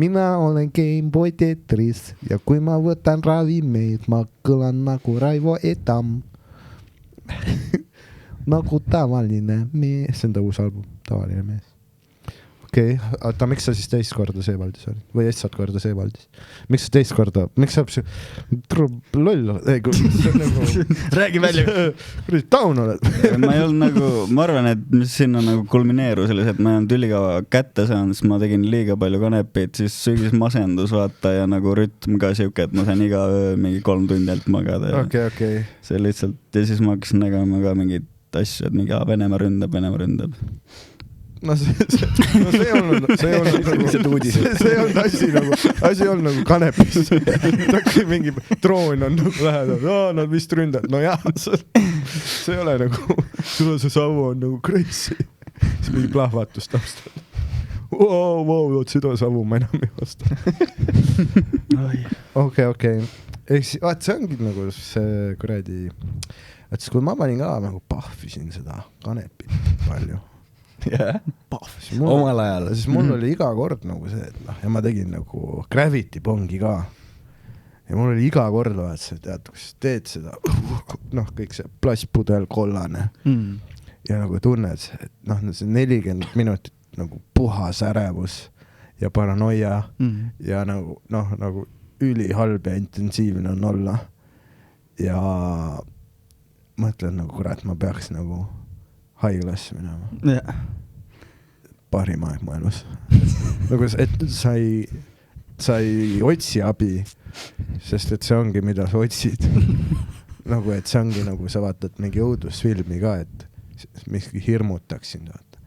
Mina olen Gameboy Tetris ja kui ma võtan ravimeid, ma kõlan nagu Raivo Etam. Nagu tavaline mees, see on ta uus album, tavaline mees. okei. Oota, miks sa siis teist korda Seewaldis olid? Või estsat korda Seewaldis? Miks sa teist korda? Miks sa loll oled? Räägi välja. Kuidas taun oled? ma ei olnud nagu, ma arvan, et mis sinna nagu kulmineeru selles, et ma ei olnud ülikaua kätte saanud, siis ma tegin liiga palju kanepit, siis sügis masendus vaata ja nagu rütm ka siuke, et ma sain iga öö mingi 3 tundi alt magada. Okei. See lihtsalt, ja siis ma hakkasin nägema ka mingid asju, et mingi Venemaa ründab. No see ei olnud asi on nagu kanepis. Mingi droon on nagu lähedal, nad vist ründavad. No jah, see ei ole nagu, sulle see savu on nagu crazy. See mingi plahvatus taustal. Seda savu ma enam ei vasta. Okei. Vaat see ongi nagu see kuradi... Et siis kui ma panin ka nagu pahvisin seda kanepit palju. Omal ajal. Siis mul oli iga kord nagu see, et ja ma tegin nagu Gravity Bongi ka. Ja mul oli iga kord vaat see, tead, kus teed seda, kõik see plastpudel kollane. Ja nagu tunned, et see 40 minutit nagu puhas ärevus ja paranoia ja nagu ülihalb ja intensiivne on olla. Ja mõtlen nagu kurat, ma peaks nagu haiglasse minema. Parim aeg maailmas. Nagu, et sa ei otsi abi, sest et see ongi, mida sa otsid. Nagu, et see ongi nagu, sa vaatad mingi õudusfilmi ka, et miski hirmutaks sind, vaata.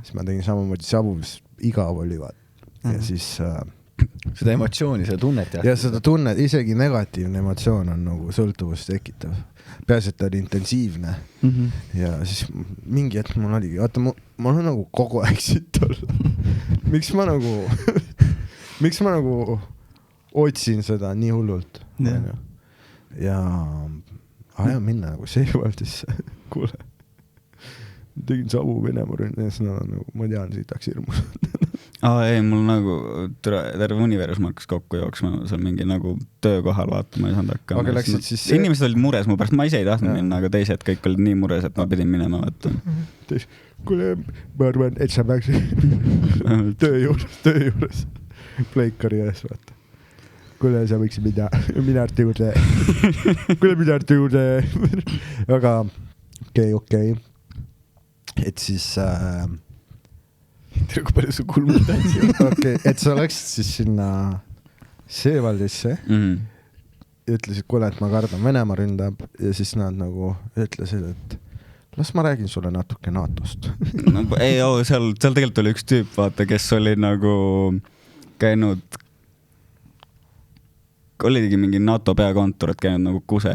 Siis ma tegin samamoodi savus, igav oli, vaata. Ja siis... seda emotsiooni, seda tunnet. Ja seda tunnet, isegi negatiivne emotsioon on nagu sõltuvust tekitav. Peaasi, et ta oli intensiivne. Ja siis mingi hetk mul oligi, vaata, ma olen nagu kogu aeg siit olla. Miks ma nagu otsin seda nii hullult? Ja ajan minna nagu Seewaldisse. Kuule, tegin savu Venemaa rünne ja siis nagu, ma tean, siit taks hirmus. Ei, mul nagu terve universum hakkas kokku jooksma, seal mingi nagu töökohal vaatama ei saanud hakkama. Aga läksid siis... Inimesed olid mures mu pärast, ma ise ei tahtnud minna, aga teised kõik olid nii mures, et ma pidin minema vaata. Kuule, ma arvan, et sa peaks töö juures pleikari ees vaata. Kuule, sa võiksid mina arti juurde. Kuule, mina arti juurde. Aga okei. Et siis... Tere, kui palju su kulmud tansi on. Okei, et sa läksid siis sinna Seewaldisse ja ütlesid, kuule, et ma kardan Venemaa ründab ja siis nad nagu ütlesid, et las ma räägin sulle natuke NATO-st. Seal tegelikult oli üks tüüp, vaata, kes oli nagu käinud olidki mingi NATO peakontor, et käinud nagu kuse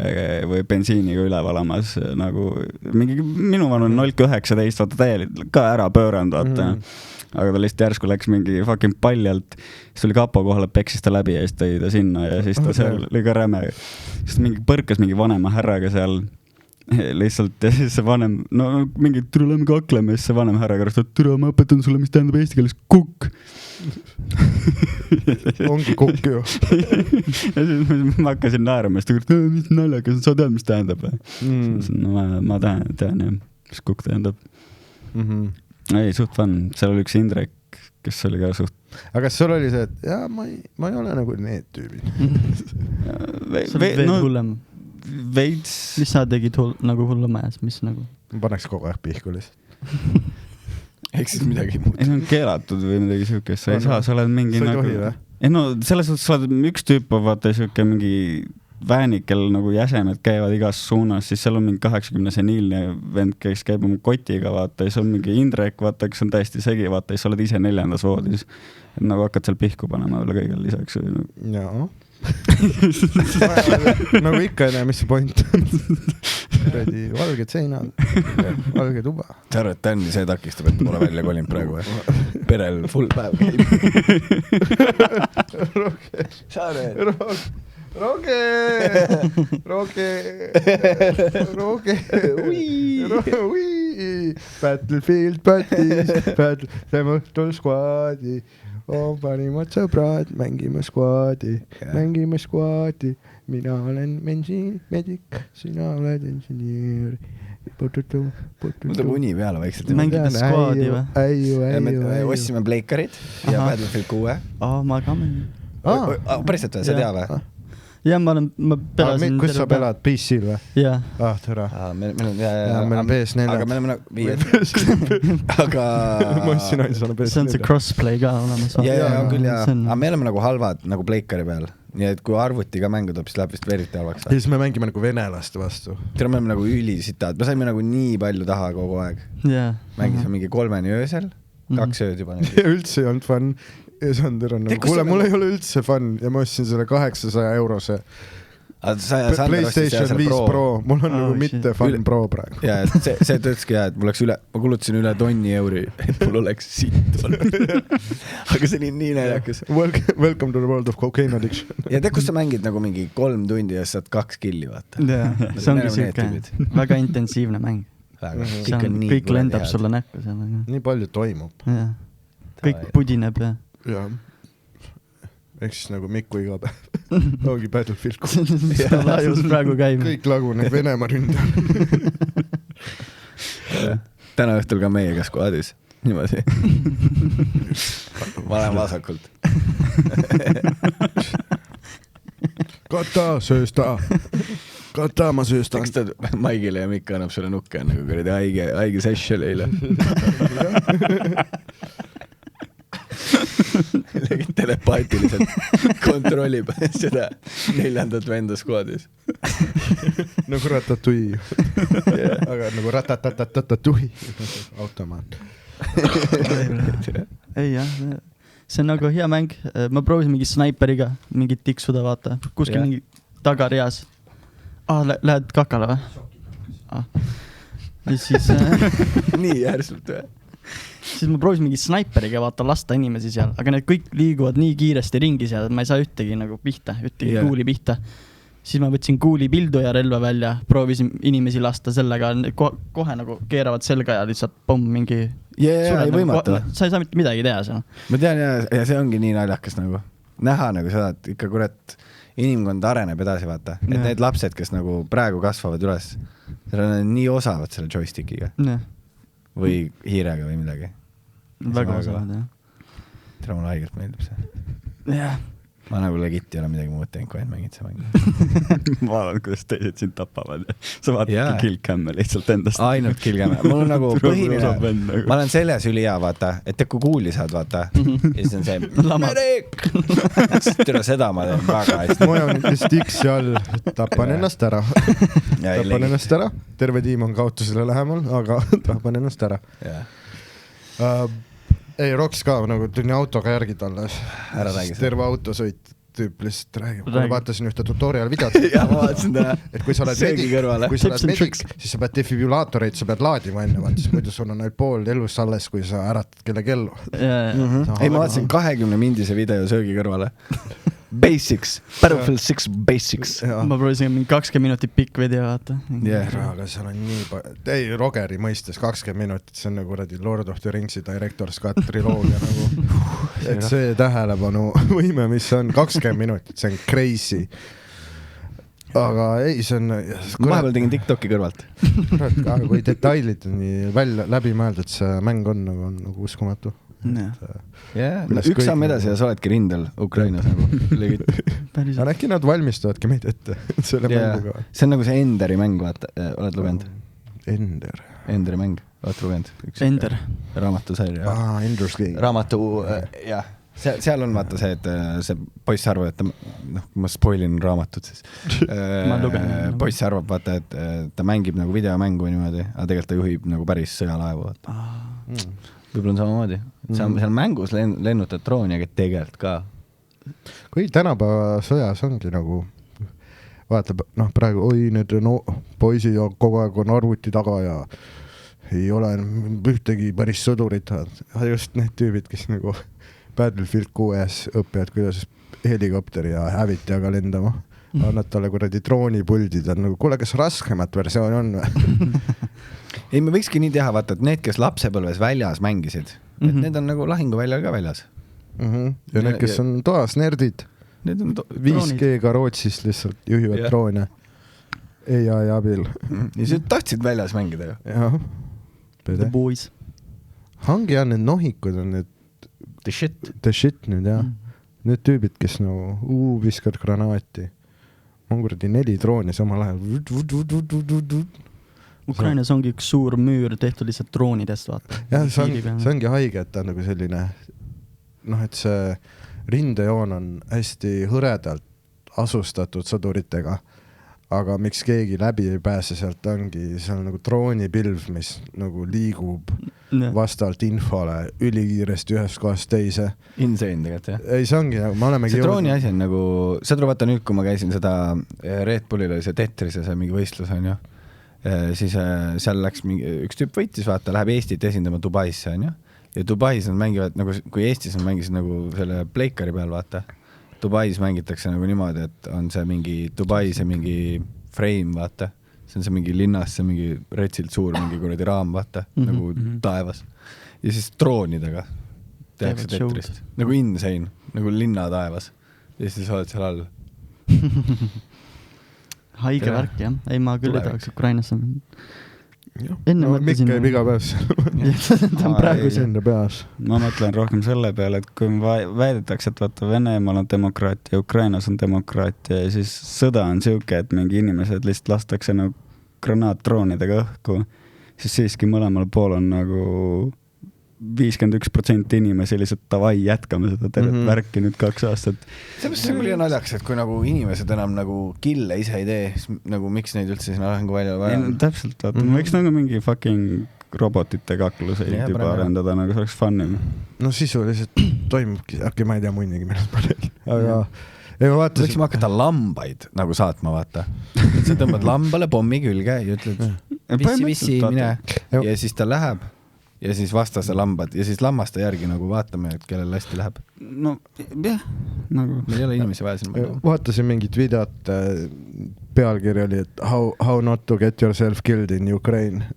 või bensiiniga üle valamas nagu mingi minu vanun 0-19, vaata täielik ka ära pööranud, vaata. Aga ta lihtsalt järsku läks mingi fucking paljalt, siis tuli kapo kohale, peksis ta läbi ja siis tõi ta sinna ja siis ta seal oli ka räme. Siis mingi põrkas mingi vanema härraga seal lihtsalt ja siis see vanem, mingi türa lähme kakleme ja siis see vanem härra kõrast, et türa ma õpetan sulle, mis tähendab eesti keeles kukk. Ongi kukk ju. Ja siis ma hakkasin naerama, siis ta kõrast, mis naljakas, sa tead, mis tähendab. Ma tean jah, mis kukk tähendab. Ei, suht fun. Seal oli üks Indrek, kes oli ka suht. Aga kas sul oli see, et jaa, ma ei ole nagu need tüübid. Sa olid veel hullem. Veits. Mis sa tegid nagu hullemajas? Mis nagu? Ma paneks kogu aeg pihku lihtsalt. Ehk siis midagi muud. Ei, see on keelatud või midagi siukest. Sa ei saa, sa oled mingi sa nagu... Tohi, ei no, selles suhtes sa oled üks tüüp, vaata siuke mingi väänikel nagu jäsemed käivad igas suunas, siis seal on mingi 80 seniilne vend, kes käib oma kotiga, vaata, ja siis on mingi Indrek, vaata, kes on täiesti segi, vaata, ja siis oled ise 4. voodis. Et nagu hakkad seal pihku panema üle kõigele lisaks. Jaa. Nagu ikka ei näe, mis see point on. Valged seinad, valge tuba. Sa arvad, et Tänni see takistab, et mulle välja kolin praegu. Perel full päev käib. Roge! Battlefield patis, teeme õhtul skuadi, on parimad sõbrad, mängime skuadi, mina olen medic, sina oled inseneer mul tuleb uni peale vaikselt. Mängida squadi või? Me ostsime Pleikarid ja Battlefield 6. Ma ka mängin. Päriselt või, sa tea või? Ja ma pelasin... Kus sa pelad? PC-l või? Jaa. Tere. Meil on PS4. Aga me oleme aga... Ma ostsin ainsana PS4. See on see crossplay ka olemas. Ja, on küll ja. Aga me oleme nagu halvad nagu Pleikari peal. Nii et kui arvuti ka mängu tuleb, siis läheb vist veriti halvaks. Ja siis me mängime nagu venelaste vastu. Me oleme nagu ülisitad. Me saime nagu nii palju taha kogu aeg. Mängisime mingi 3 öösel. 2 ööd juba. Ja üldse ei olnud fun. Ja Sander on nagu, kuule, mul ei ole üldse fun ja ma ostsin selle 800 eurose PlayStation 5 Pro. Mul on nagu mitte fun Pro praegu. Ja, see töötski et ma kulutasin üle tonni euri, et mul oleks siit olnud. Aga see oli nii naljakas. Welcome to the world of cocaine addiction. Ja kus sa mängid nagu mingi 3 tundi ja saad 2 killi, vaata. See ongi siuke väga intensiivne mäng. Kõik lendab sulle näkku seal. Nii palju toimub. Kõik pudineb ja jah, ehk siis nagu Mikku iga päev. Ongi Battlefield 6. Seda just praegu käime. Kõik laguneb Venemaa ründal. Täna õhtul ka meiega skuadis. Niimoodi. Ma olen vasakult. Kata, söösta. Kata, ma sööstan. Eks ta Maigile ja Mikk annab sulle nukke nagu haige session eile. Telepaatiliselt kontrollib seda 4. venda skuadis. Nagu ratatui. Aga nagu ratatatatui. Automaat. Ei jah, see on nagu hea mäng. Ma proovisin mingi snaiperiga mingit tiksuda, vaata. Kuskil mingi tagareas. Lähed kakale või? Ja siis... Nii järsult või? Siis ma proovisin mingi snaiperiga vaata lasta inimesi seal, aga need kõik liiguvad nii kiiresti ringi seal, et ma ei saa ühtegi nagu pihta, ühtegi kuuli pihta. Siis ma võtsin kuuli pildu ja relva välja, proovisin inimesi lasta sellega, kohe nagu keeravad selga ja lihtsalt pomm mingi... ei võimata. Sa ei saa mitte midagi teha seal. Ma tean ja see ongi nii naljakas nagu. Näha nagu seda, et ikka kurat inimkond areneb edasi, vaata. Et need lapsed, kes nagu praegu kasvavad üles, seal on nii osavad selle joystickiga. Või hiirega või midagi. Väga osavad, jah. Tere, mulle haigelt meeldib see. Jah. Ma nagu legit ei ole midagi muud teinud, kui mängid see mäng. Ma vaatan, kuidas teised sind tapavad. Sa vaatadki killcamme lihtsalt endast. Ainult killcamme. Mul on nagu põhiline. Ma olen selles ülihea, vaata, et kui kuuli saad, vaata. Ja siis on see Merik! Türa seda ma teen väga hästi. Ma olen vist X-i all. Tapan ennast ära. Tapan ennast ära. Terve tiim on kaotusele lähemal, aga tapan ennast ära. Ei, Roks ka, nagu tuli autoga järgi talle. Ära räägi. Terve autosõit tüüp lihtsalt räägib. Ma vaatasin ühte tutorial videot. Ja ma vaatasin täna. Et kui sa oled medik, siis sa pead defibrillaatoreid, sa pead laadima enne, vaata, muidu sul on ainult pool elus alles, kui sa äratad kelle kellu. Ei, ma vaatasin 20 mindise video söögi kõrvale. Basics, Battlefield 6 Basics. Ma proovisin mingi 20 minutit pikk video, vaata. Aga seal on nii palju. Ei, Rogeri mõistes 20 minutit, see on nagu Lord of the Ringsi Director's Cut triloogia nagu. Et see tähelepanu võime, mis on 20 minutit, see on crazy. Aga ei, see on... Ma vahepeal tegin TikToki kõrvalt. Aga kui detailid on nii läbi mõeldud, see mäng on nagu uskumatu. Üks samm edasi ja sa oledki rindel Ukrainas nagu. Aga äkki nad valmistavadki meid ette selle mänguga. See on nagu see Enderi mäng, vaata, oled lugenud? Enderi mäng, oled lugenud? Ender. Raamatusarja. Ender's Game. Raamatu, jah. Seal on vaata see, et see poiss arvab, et ma spoilin raamatut siis. Poiss arvab, vaata, et ta mängib nagu videomängu niimoodi, aga tegelikult ta juhib nagu päris sõjalaevu. Võib-olla on samamoodi. Seal mängus lennutad drooni, aga tegelikult ka. Kui tänapäeva sõjas ongi nagu, vaata, praegu, need poisi kogu aeg on arvuti taga ja ei ole ühtegi päris sõdurit. Just need tüübid, kes nagu Battlefield 6 õppivad, kuidas helikopteri ja hävitajaga lendama. Annad talle kuradi droonipuldid on nagu, kuule, kas raskemat versiooni on või? Ei, me võikski nii teha, vaata, et need, kes lapsepõlves väljas mängisid, et need on nagu lahinguväljal ka väljas. Ja need, kes on toas, nerdid, 5G-ga Rootsis lihtsalt juhivad droone. AI abil. ja sa tahtsid väljas mängida ju. jah. The Boys. Hangi on need nohikud on need The shit nüüd jah. Need tüübid, kes nagu viskad granaati. On kuradi 4 drooni samal ajal. Ukrainas ongi üks suur müür tehtud lihtsalt droonidest, vaata. jah, see ongi haige, et ta on nagu selline et see rindejoon on hästi hõredalt asustatud sõduritega, aga miks keegi läbi ei pääse sealt ongi, see on nagu droonipilv, mis nagu liigub vastavalt infole ülikiiresti ühest kohast teise. Insane tegelikult, jah. Ei, see ongi nagu, me olemegi see drooni asi on nagu, sa tuleb vaata nüüd, kui ma käisin seda Red Bullil oli see Tetris ja see mingi võistlus on ju, siis seal läks üks tüüp võitis, vaata, läheb Eestit esindama Dubaisse on ju, ja Dubais nad mängivad nagu, kui Eestis on mängisid nagu selle pleikari peal, vaata, Dubais mängitakse nagu niimoodi, et on see mingi Dubais ja mingi frame, vaata, see on see mingi linnas, see mingi retsilt suur mingi kuradi raam, vaata, nagu taevas. Ja siis droonidega tehakse Tetrist. Nagu insane, nagu linna taevas. Ja siis oled seal all. Haige värk, jah. Ei, ma küll ei tahaks Ukrainasse. Enne mõtlesin... Mikk käib iga päev seal. Ta on praegu enda peas. Ma mõtlen rohkem selle peale, et kui väidetakse, et vaata Venemaal on demokraatia, Ukrainas on demokraatia ja siis sõda on siuke, et mingi inimesed lihtsalt lastakse nagu granaatdroonidega õhku, siis siiski mõlemal pool on nagu 51% inimesi lihtsalt tavai jätkame seda tervet värki nüüd 2 aastat. See oli naljaks, et kui nagu inimesed enam nagu kille ise ei tee, siis nagu miks neid üldse sinna lahengu välja vaja on? Täpselt, vaata, võiks nagu mingi fucking robotite kakluseid juba arendada, nagu see oleks funnim. No sisuliselt toimubki, äkki ma ei tea muinegi, millest ma räägin. Aga võiksime hakata lambaid nagu saatma, vaata. Sa tõmbad lambale pommi külge ja ütled vissi, mine. Ja siis ta läheb. Ja siis vastase lambad ja siis lammaste järgi nagu vaatame, et kellel hästi läheb. No jah, nagu meil ei ole inimesi vaja sinna. Vaatasin mingit videot, pealkiri oli, et how not to get yourself killed in Ukraine.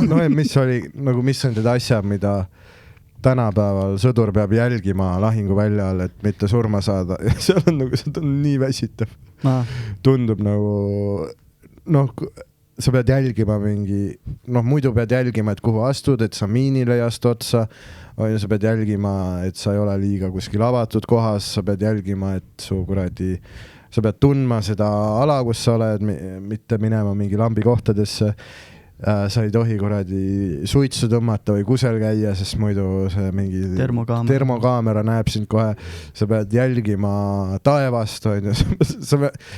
No mis oli, nagu mis on need asjad, mida tänapäeval sõdur peab jälgima lahinguväljal, et mitte surma saada. Ja seal on nagu, see on nii väsitav. Tundub nagu, sa pead jälgima mingi, muidu pead jälgima, et kuhu astud, et sa miinile ei astu otsa, sa pead jälgima, et sa ei ole liiga kuskil avatud kohas, sa pead jälgima, et sa pead tundma seda ala, kus sa oled, mitte minema mingi lambi kohtadesse, sa ei tohi suitsu tõmmata või kusel käia, sest muidu see mingi termokaamera näeb sind kohe, sa pead jälgima taevast,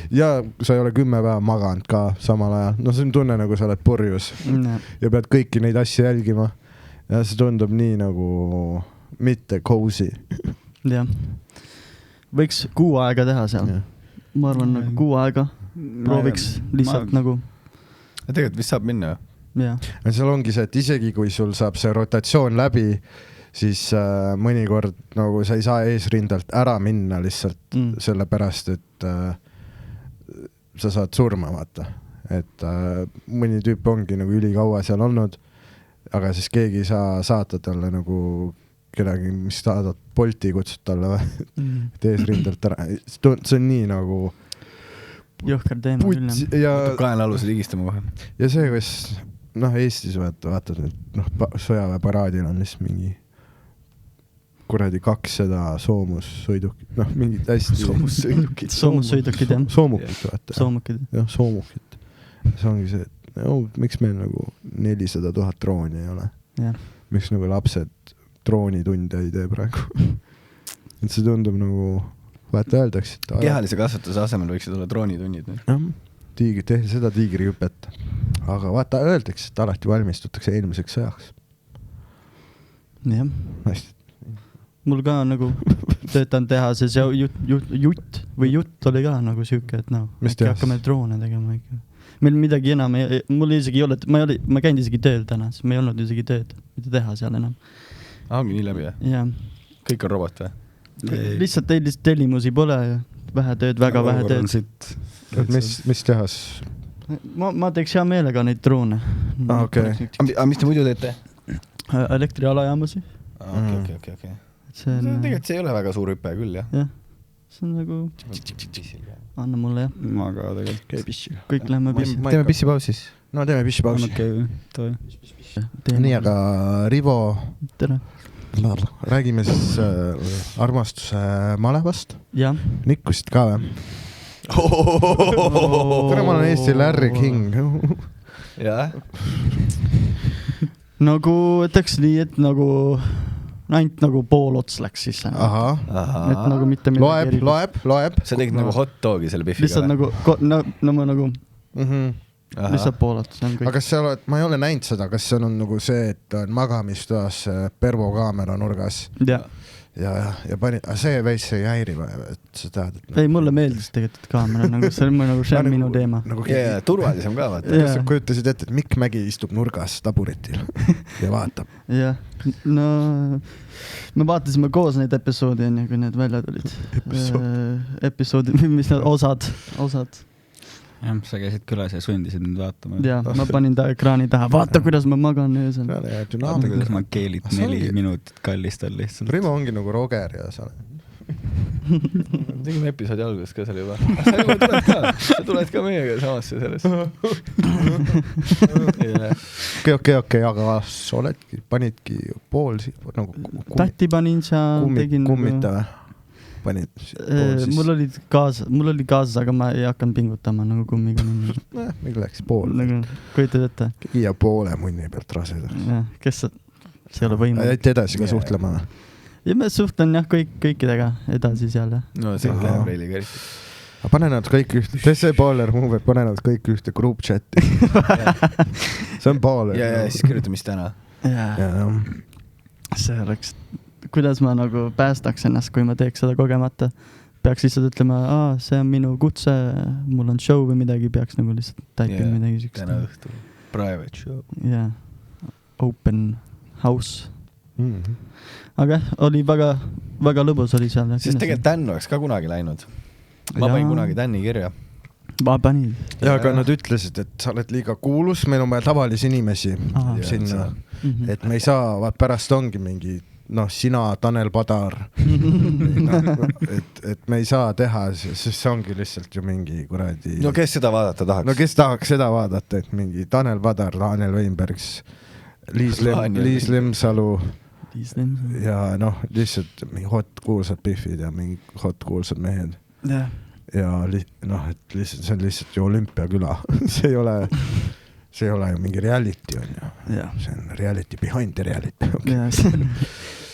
ja sa ei ole 10 päeva maganud ka samal ajal, see on tunne nagu sa oled purjus ja pead kõiki neid asju jälgima ja see tundub nii nagu mitte cozy. Jah, võiks 6 aega teha seal, ma arvan nagu 6 aega prooviks lihtsalt nagu. Ja tegelikult vist saab minna ju. Ja. Seal ongi see, et isegi kui sul saab see rotatsioon läbi, siis mõnikord nagu sa ei saa eesrindelt ära minna lihtsalt sellepärast, et sa saad surma, vaata. Et mõni tüüp ongi nagu ülikaua seal olnud, aga siis keegi ei saa saata talle nagu kedagi, mis saadad Bolti kutsud talle või, et eesrindelt ära. See on nii nagu jõhker teema küll. Kaenaluse ligistama kohe. Ja see, kes Eestis vaatad, et sõjaväeparaadil on lihtsalt mingi kuradi 200 soomussõidukit, mingid hästi soomussõidukid, jah. Soomukid, vaata. Soomukid. Jah, soomukid. See ongi see, et miks meil nagu 400 000 drooni ei ole? Miks nagu lapsed droonitunde ei tee praegu? Et see tundub nagu, vaata öeldaks, et kehalise kasvatuse asemel võiksid olla droonitunnid. Tehe seda tiigrihüpet. Aga vaata öeldaks, et alati valmistutakse eelmiseks sõjaks. Jah. Hästi. Mul ka nagu töötan teha see jutt oli ka nagu siuke, et äkki hakkame droone tegema ikka. Meil midagi enam mul isegi ei ole, ma käin isegi tööl täna, siis me ei olnud isegi tööd, mida teha seal enam. Ongi nii läbi, jah? Kõik on robot või? Lihtsalt tellimusi pole ja vähe tööd, väga vähe tööd. Mis tehas? Ma teeks hea meelega neid droone. Okay. Aga mis te muidu teete? Elektrialajaamasi. Okay. Tegelikult see ei ole väga suur hüpe küll, jah. see on nagu anna mulle jah. Ma ka tegelikult. Kõik lähme pissi. Teeme pissipausi siis. No teeme pissipausi. Nii, aga Rivo, tere. Räägime siis armastuse malevast. Jah. Nikkusid ka või? Tere, ma olen Eesti Larry King. Jah. Nagu ütleks nii, et nagu ainult nagu pool ots läks sisse. Aha. Et nagu mitte midagi Loeb. Sa tegid nagu hot dogi selle biffiga. Lihtsalt nagu, no ma nagu lihtsalt pool ots. Aga kas sa oled, ma ei ole näinud seda, kas see on nagu see, et on magamistoas Pervo kaamera nurgas ja pani, see veits ei häiri või, et sa tead, et ei, mulle meeldis tegelikult kaamera, nagu see on minu teema. Ja turvalisem ka, vaata. Kas sa kujutasid ette, et Mikk Mägi istub nurgas taburitil ja vaatab? Jah, no me vaatasime koos neid episoodi, kui need välja tulid. Episoodi, mis need osad. Jah, sa käisid külas ja sundisid nüüd vaatama. Jah, ma panin ta ekraani taha. Vaata, kuidas ma magan öösel. Vaata, kuidas ma keelit 4 minutit kallistan lihtsalt. Rimo ongi nagu Roger ja sa tegime episoodi alguses ka seal juba. Sa tuled ka meiega samasse sellest. Okei, aga sa oledki, panidki pool Tähti panin seal, tegin kummita või? Mul oli kaasas, aga ma ei hakanud pingutama nagu kummiga. Meil läks pool. Kujutad ette? Ja poole munni pealt raseda. Kes see ei ole võimalik? Jäite edasi ka suhtlema? Ja ma suhtlen jah kõikidega edasi seal. No see on Reiliga eriti. Pane nad kõik ühte, see baller move, pane nad kõik ühte group chati. See on baller. Ja siis kirjuta, mis täna. See oleks... Kuidas ma nagu päästaks ennast, kui ma teeks seda kogemata. Peaks lihtsalt ütlema, see on minu kutse, mul on show või midagi, peaks nagu lihtsalt taipima midagi sükst. Täna õhtul. Private show. Jah. Open house. Aga oli väga lõbus oli seal. Sest tegelikult Dan oleks ka kunagi läinud. Ma panin kunagi Dani kirja. Ma panin. Ja, aga nad ütlesid, et sa oled liiga kuulus, meil on vaja tavalisi inimesi sinna. Et me ei saa, pärast ongi mingi sina, Tanel Padar, et me ei saa teha, sest see ongi lihtsalt ju mingi kuradi... No kes seda vaadata tahaks? No kes tahaks seda vaadata, et mingi Tanel Padar, Daniel Weinbergs, Liis Lemsalu ja lihtsalt mingi hot kuulsad biffid ja mingi hot kuulsad mehed. Ja et lihtsalt, see on lihtsalt ju olümpiaküla. See ei ole ju mingi reality on ju. See on reality behind the reality.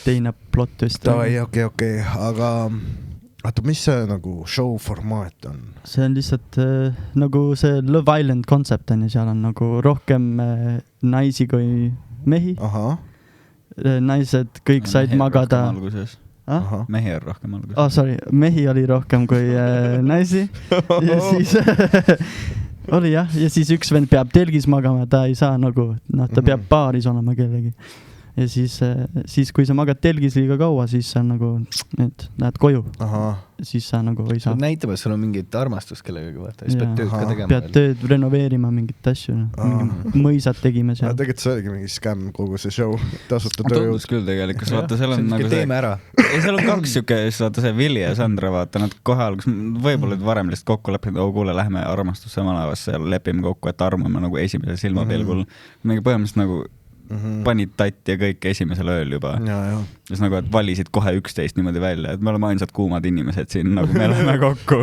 Teine plot twist. Okei, aga mis see nagu show formaat on? See on lihtsalt nagu see Love Island koncept on ja seal on nagu rohkem naisi kui mehi. Naised kõik said magada. Mehi on rohkem alguses. Sorry, mehi oli rohkem kui naisi. Ja siis... oli jah, ja siis üks vend peab telgis magama, ta ei saa nagu, ta peab baaris olema kellegi. Ja siis kui sa magad telgis liiga kaua, siis sa nagu, lähed koju. Siis sa nagu ei saa. Näitab, et sul on mingit armastust kellegagi vaata. Siis pead tööd ka tegema. Pead tööd renoveerima mingit asju. Mõisad tegime seal. Tegelikult see oligi mingi scam kogu see show. Tasuta tööjõud. Tundus küll tegelikult. Vaata, seal on nagu teeme ära. Seal on 2 siuke, vaata see Willi ja Sandra, vaata nad kohe algus, võib-olla varem lihtsalt kokku leppinud, kuule, lähme armastusse malavasse ja lepime kokku, et armume nagu esimesel silmapilgul. Mingi põhimõtteliselt nagu panid tatti ja kõik esimesel ööl juba. Siis nagu, et valisid kohe 11 niimoodi välja, et me oleme ainsad kuumad inimesed siin, nagu me läheme kokku.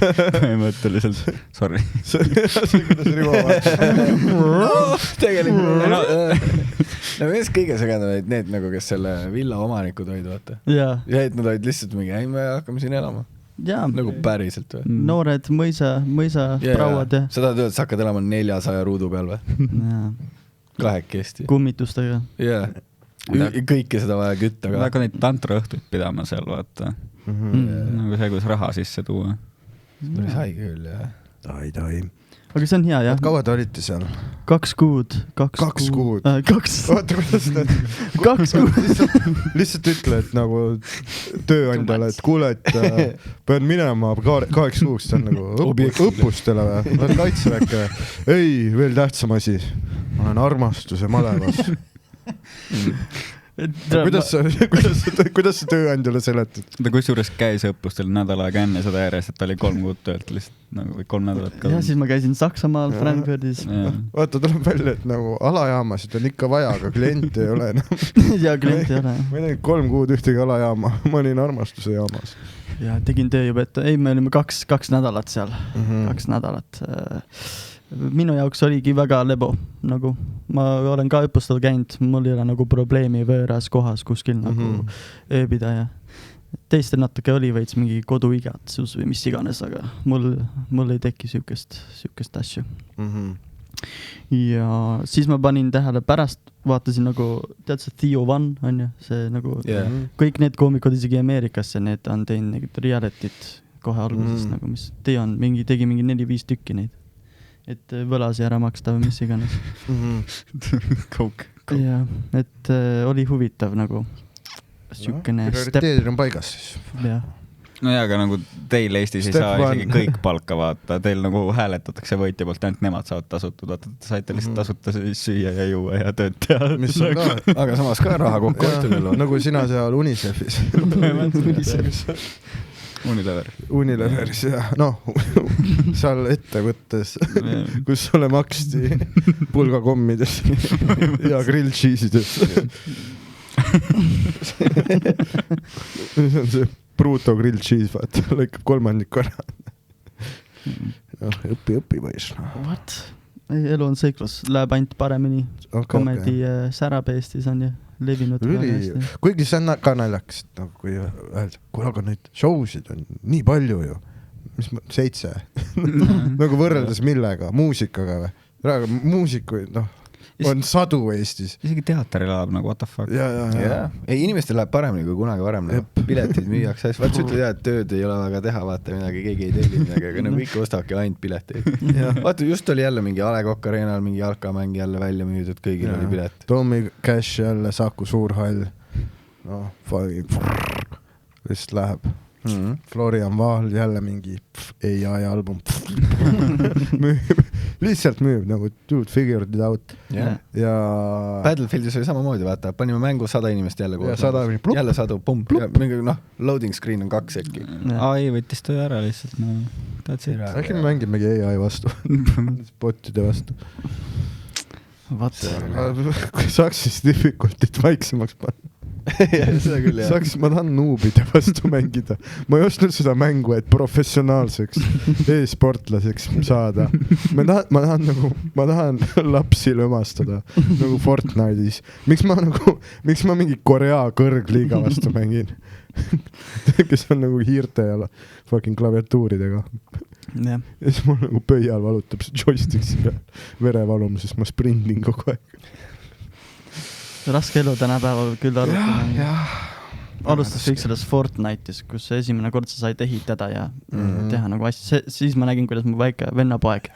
Põhimõtteliselt. Sorry. See kuidas Rivo vaat. Tegelikult. Mis kõige segedamaid need nagu, kes selle villa omanikud olid, vaata. Ja et nad olid lihtsalt mingi, ei, me hakkame siin elama. Nagu päriselt või? Noored mõisa prauad. Seda tööd, sa hakkad elama 400 ruudu peal või? Kahekesti. Kummitustega. Kõike seda vaja kütta ka. Väga neid tantra õhtuid pidama seal, vaata. Nagu see, kus raha sisse tuua. See oli sai küll, jah. Tai. Aga see on hea, jah. Kaua te olite seal? 2 kuud. 2 kuud? Oota, kuidas need? 2 kuud. Lihtsalt ütle, et nagu tööandjale, et kuule, et pean minema 8 kuuks, see on nagu õppustele või? Lähed kaitseväkke või? Ei, veel tähtsam asi. Ma olen armastuse malevas. kuidas sa tööandjale seletad? ta kusjuures käis õppustel nädal aega enne seda järjest, et ta oli 3 kuud töölt lihtsalt nagu või 3 nädalat ja siis ma käisin Saksamaal, Frankfurdis. Vaata, tuleb välja, et nagu alajaamasid on ikka vaja, aga klienti ei ole enam. ja klienti ei ole. Ma ei teinud 3 kuud ühtegi alajaama, ma olin Armastuse jaamas. Ja tegin töö juba, et ei, me olime 2 nädalat seal, 2 nädalat. Minu jaoks oligi väga lebo, nagu ma olen ka õppustel käinud, mul ei ole nagu probleemi võõras kohas kuskil nagu ööbida ja teistel natuke oli veits mingi koduigatsus või mis iganes, aga mul ei teki sükest asju. Ja siis ma panin tähele pärast, vaatasin nagu, tead see Theo Van on ju, see nagu kõik need koomikud isegi Ameerikasse, need on teinud neid reality't kohe alguses nagu, mis Theo on tegi mingi 4-5 tükki neid. Et võlasi ära maksta või mis iganes. Ja, et oli huvitav nagu sükene prioriteedid on paigas siis. Ja. No jaa, aga nagu teil Eestis ei saa isegi kõik palka vaata, teil nagu hääletatakse võitja poolt, ainult nemad saavad tasutud, vaata, te saite lihtsalt tasuta süüa ja juua ja tööd teha. Aga samas ka raha kokku hoitud. Nagu sina seal Unicefis. Unileveris ja noh, seal ettevõttes, kus sulle maksti pulgakommides ja grillcheesides. See on see bruto grillcheese, vaata, lõikab 3 ära. Õpi võis. What? Elu on seiklus, läheb ainult paremini. Komedi särab Eestis on ju levinud. Kuigi see on ka naljakas, kui öelda, aga neid showsid on nii palju ju. Mis 7? Nagu võrreldes millega? Muusikaga või? Muusikuid, noh, on sadu Eestis. Isegi teater elab nagu what the fuck. Ja. Ei, inimestel läheb paremini kui kunagi varem. Piletid müüakse. Vaat sa ütled, et tööd ei ole väga teha, vaata midagi, keegi ei telli midagi, aga nagu ikka ostavadki ainult pileteid. Vaata, just oli jälle mingi A. Le Coq Arenal mingi jalkamäng jälle välja müüdud, kõigil oli pilet. Tommy Cash jälle, Saku Suurhall. No, lihtsalt läheb. Florian Vahl jälle mingi AI album. Lihtsalt müüb nagu dude figured it out. Ja Battlefieldis oli samamoodi, vaata, panime mängu 100 inimest jälle koos. Jälle 100, pump. Mingi, noh, loading screen on 2 äkki. AI võttis töö ära lihtsalt. Äkki me mängimegi AI vastu. Botide vastu. Kui saaks siis difficultit vaiksemaks panna. Saaks, ma tahan noobide vastu mängida. Ma ei ostnud seda mängu, et professionaalseks e-sportlaseks saada. Ma tahan lapsi lömastada nagu Fortnite'is. Miks ma mingi Korea kõrgliiga vastu mängin? Kes on nagu hiirte ja fucking klaviatuuridega. Ja siis mul nagu pöial valutab see joysticks ja verevalum, sest ma sprindin kogu aeg. Raske elu tänapäeval küll arutada. Alustas kõik selles Fortnite'is, kus esimene kord sa said ehitada ja teha nagu asja. Siis ma nägin, kuidas mu väike vennapoeg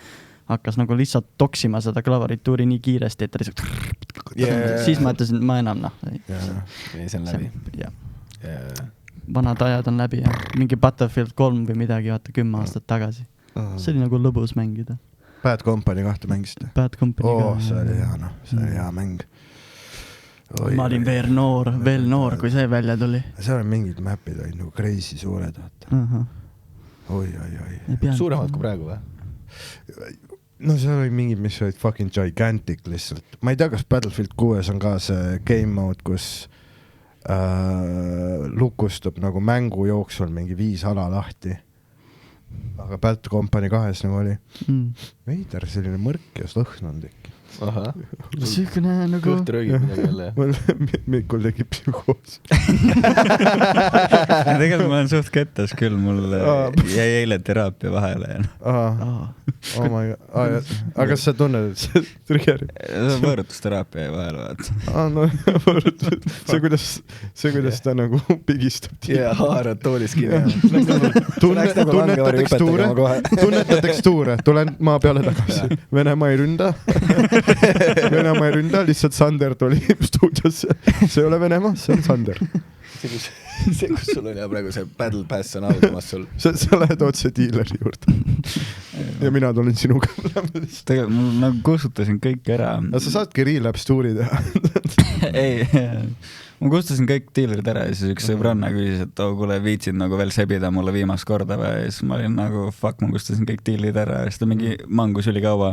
hakkas nagu lihtsalt toksima seda klavarituuri nii kiiresti, et ta lihtsalt siis ma ütlesin, ma enam see on läbi. Vanad ajad on läbi ja mingi Battlefield 3 või midagi, vaata 10 aastat tagasi. See oli nagu lõbus mängida. Bad Company 2 mängiste? Bad Company 2. See oli hea, noh. See oli hea mäng. Ma olin veel noor, kui see välja tuli. Seal on mingid mapid olid nagu crazy suured. Oi. Suuremad kui praegu või? No seal oli mingid, mis olid fucking gigantic lihtsalt. Ma ei tea, kas Battlefield 6 on ka see game mode, kus lukustub nagu mängu jooksul mingi 5 ala lahti. Aga Bad Company 2 nagu oli veider selline mõrk ja lõhnand ikka. Sükene nagu kõht röögib midagi jälle. Mikul tekib psühhoos. Tegelikult ma olen suht kettas küll, mul jäi eile teraapia vahele. Oh my god. Aga kas sa tunned, et see triggerib? Võõrutusteraapia jäi vahele, vaata. No see, kuidas ta nagu pigistab. Ja haarad toolis kinni. Tunneta tekstuure. Tulen maa peale tagasi. Venemaa ei ründa. Venemaa ei ründa, lihtsalt Sander tuli stuudiosse. See ei ole Venemaa, see on Sander. See, kus sul on ja praegu see Battle Pass on autumas sul. Sa lähed otse diileri juurde. Ja mina tulin sinuga. Tegelikult ma nagu kustutasin kõik ära. Sa saadki Relapse tuuri teha. ei, ma kustusin kõik diilerid ära ja siis üks sõbranna küsis, et kuule, viitsid nagu veel sebida mulle viimast korda või ja siis ma olin nagu fuck, ma kustusin kõik diilerid ära ja siis ta mingi mangus ülikaua.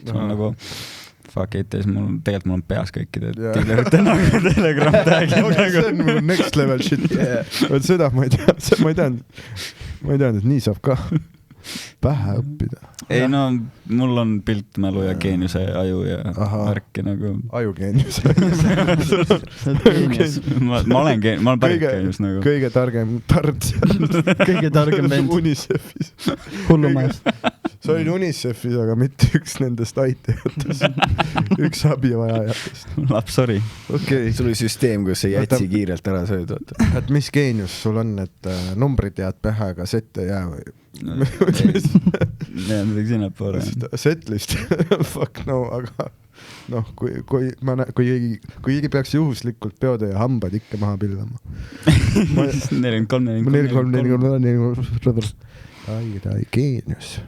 Siis ma nagu fuck it ja siis tegelikult mul on peas kõikide diilerite nagu Telegram tag'id. See on mul next level shit. Seda ma ei teadnud, et nii saab ka pähe õppida. Ei no, mul on piltmälu ja geeniuse aju ja värki nagu. Ajugeenius. ma olen pärit geenius nagu. Kõige targem tard seal. Kõige targem vend. UNICEF-is. Hullumajas. Sa olid UNICEF-is, aga mitte üks nendest aitajatest. Üks abivajajatest. Laps, sorry. Okay. Sul oli süsteem, kus see jätsi kiirelt ära sööd. Et mis geenius sul on, et numbrid jääd pähe, aga sette jää või? midagi sinna poole. Setlist, fuck no, aga noh, kui keegi peaks juhuslikult peode ja hambad ikka maha pillama. 43. Ai, geenius.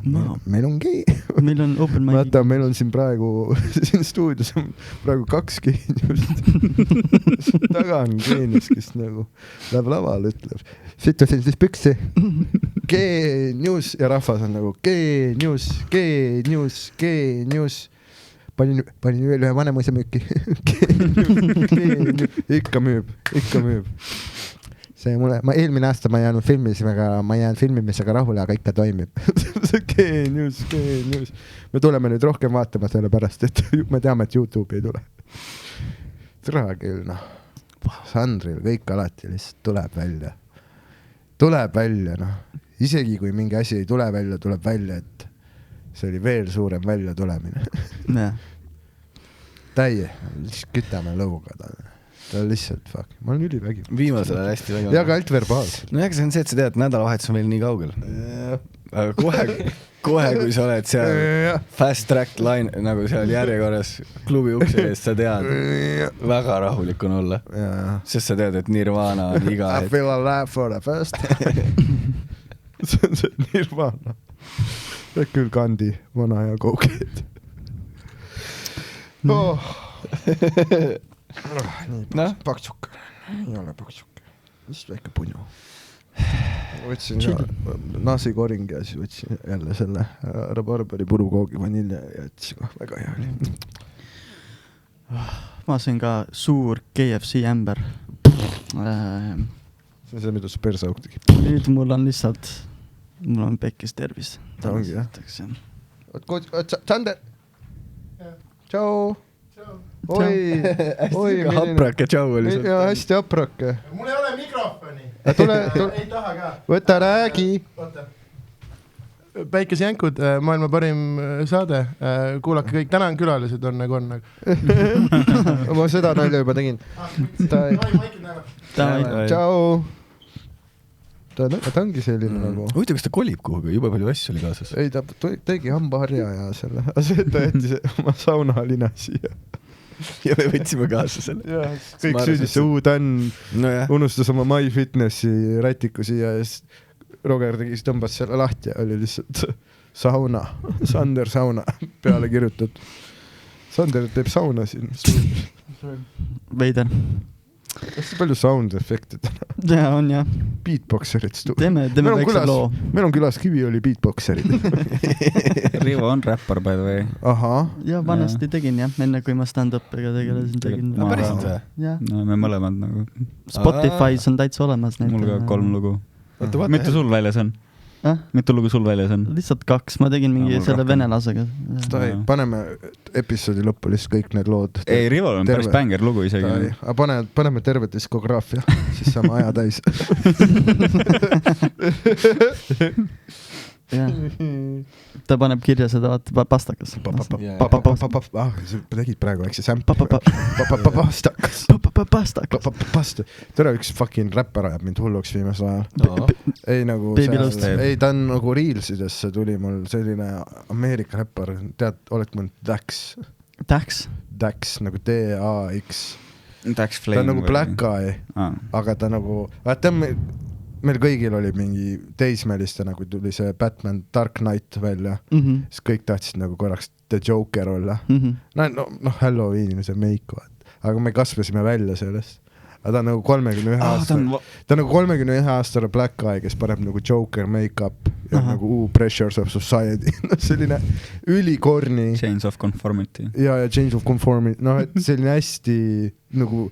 Meil on meil on open mic. Vaata, meil on siin praegu siin stuudios on praegu 2 geeniust. Taga on geenius, kes nagu läheb laval, ütleb sitasin siis püksi. Geenius ja rahvas on nagu geenius. Panin veel ühe vanemuise müüki. Ikka müüb. See mulle, eelmine aasta ma jään filmimisega rahule, aga ikka toimib. Geenius. Me tuleme nüüd rohkem vaatama selle pärast, et me teame, et YouTube ei tule. Tere küll, noh. Sandril kõik alati lihtsalt tuleb välja, noh. Isegi kui mingi asi ei tuleb välja, et see oli veel suurem välja tulemine. Lihtsalt kütame lõuga talle. Ta on lihtsalt fuck. Ma olen ülivägi. Viimasel ajal hästi vägi. Ja ka alt verbaalselt. No see on see, et sa tead, et nädalavahetus on veel nii kaugel. Aga kohe, kui sa oled seal fast track line, nagu seal järjekorras klubi ukse eest, sa tead, väga rahulik on olla. Sest sa tead, et Nirvana on iga I feel alive for the first. See on see Nirvana. Küll Kandi, vana ja Go-Get. Paksuk. Ei ole paksuk. Mis väike punju. Võtsin nasikoring ja siis võtsin jälle selle rabarberi purukoogi vanilja ja jätsin väga hea oli. Ma sõin ka suur KFC ämber. See on see, mida su perse auk tegi. Nüüd mul on pekkis tervis. Ta ongi, jah. Sander! Tšau! Oi, haprake tšau oli see. Ja hästi haprake. Mul ei ole mikrofoni. Ei taha ka. Võta räägi. Päikesejänkud, maailma parim saade. Kuulake kõik, tänan külalised on nagu on. Ma seda nalja juba tegin. Tšau. Ta ongi selline nagu. Huvitav, kas ta kolib kuhugi? Juba palju asju oli kaasas. Ei, ta tegi hambaharja ja selle. See ta jättis oma saunalina siia. Ja me võtsime kaasa selle. Kõik süüdis see U-Tan unustas oma MyFitnessi rätiku siia ja Roger tõmbas selle lahti ja oli lihtsalt sauna, Sander sauna peale kirjutatud. Sander teeb sauna siin. Veider. Hästi palju sound efekte täna. Ja, on jah. Beatboxerid. Teeme väikse loo. Meil on külas Kivi oli beatboxerid. Rivo on räppar by the way. Aha. Ja vanasti tegin jah, enne kui ma stand-upiga tegin. Päriselt või? No me mõlemad nagu. Spotify's on täitsa olemas. Mul ka 3 lugu. Mitu sul väljas on? Mitu lugu sul väljas on? Lihtsalt 2, ma tegin mingi selle venelasega. Paneme episoodi lõppu lihtsalt kõik need lood. Ei, Rivol on päris bänger lugu isegi. Paneme terve diskograafia, siis saame aja täis. Ta paneb kirja seda, vaata, pastakas. Sa tegid praegu, eks see sämp. Pastakas. Tere, üks fucking räppar ajab mind hulluks viimasel ajal. Ei nagu, ta on nagu Reelsidesse tuli mul selline Ameerika räppar, tead, oled mõnd Dax nagu D-A-X. Dax Flame. Ta on nagu Black Eye, aga ta nagu, vaata meil kõigil oli mingi teismeliste, nagu tuli see Batman Dark Knight välja, siis kõik tahtsid nagu korraks The Joker olla. No Halloween, see meik, vaat. aga me kasvasime välja sellest. Aga ta on nagu 31 aastane, ta on nagu 31 aastane black guy, kes paneb nagu Joker make-up ja nagu Pressures of Society. Selline ülikorni. Change of Conformity. Ja Change of Conformity. No, et selline hästi nagu,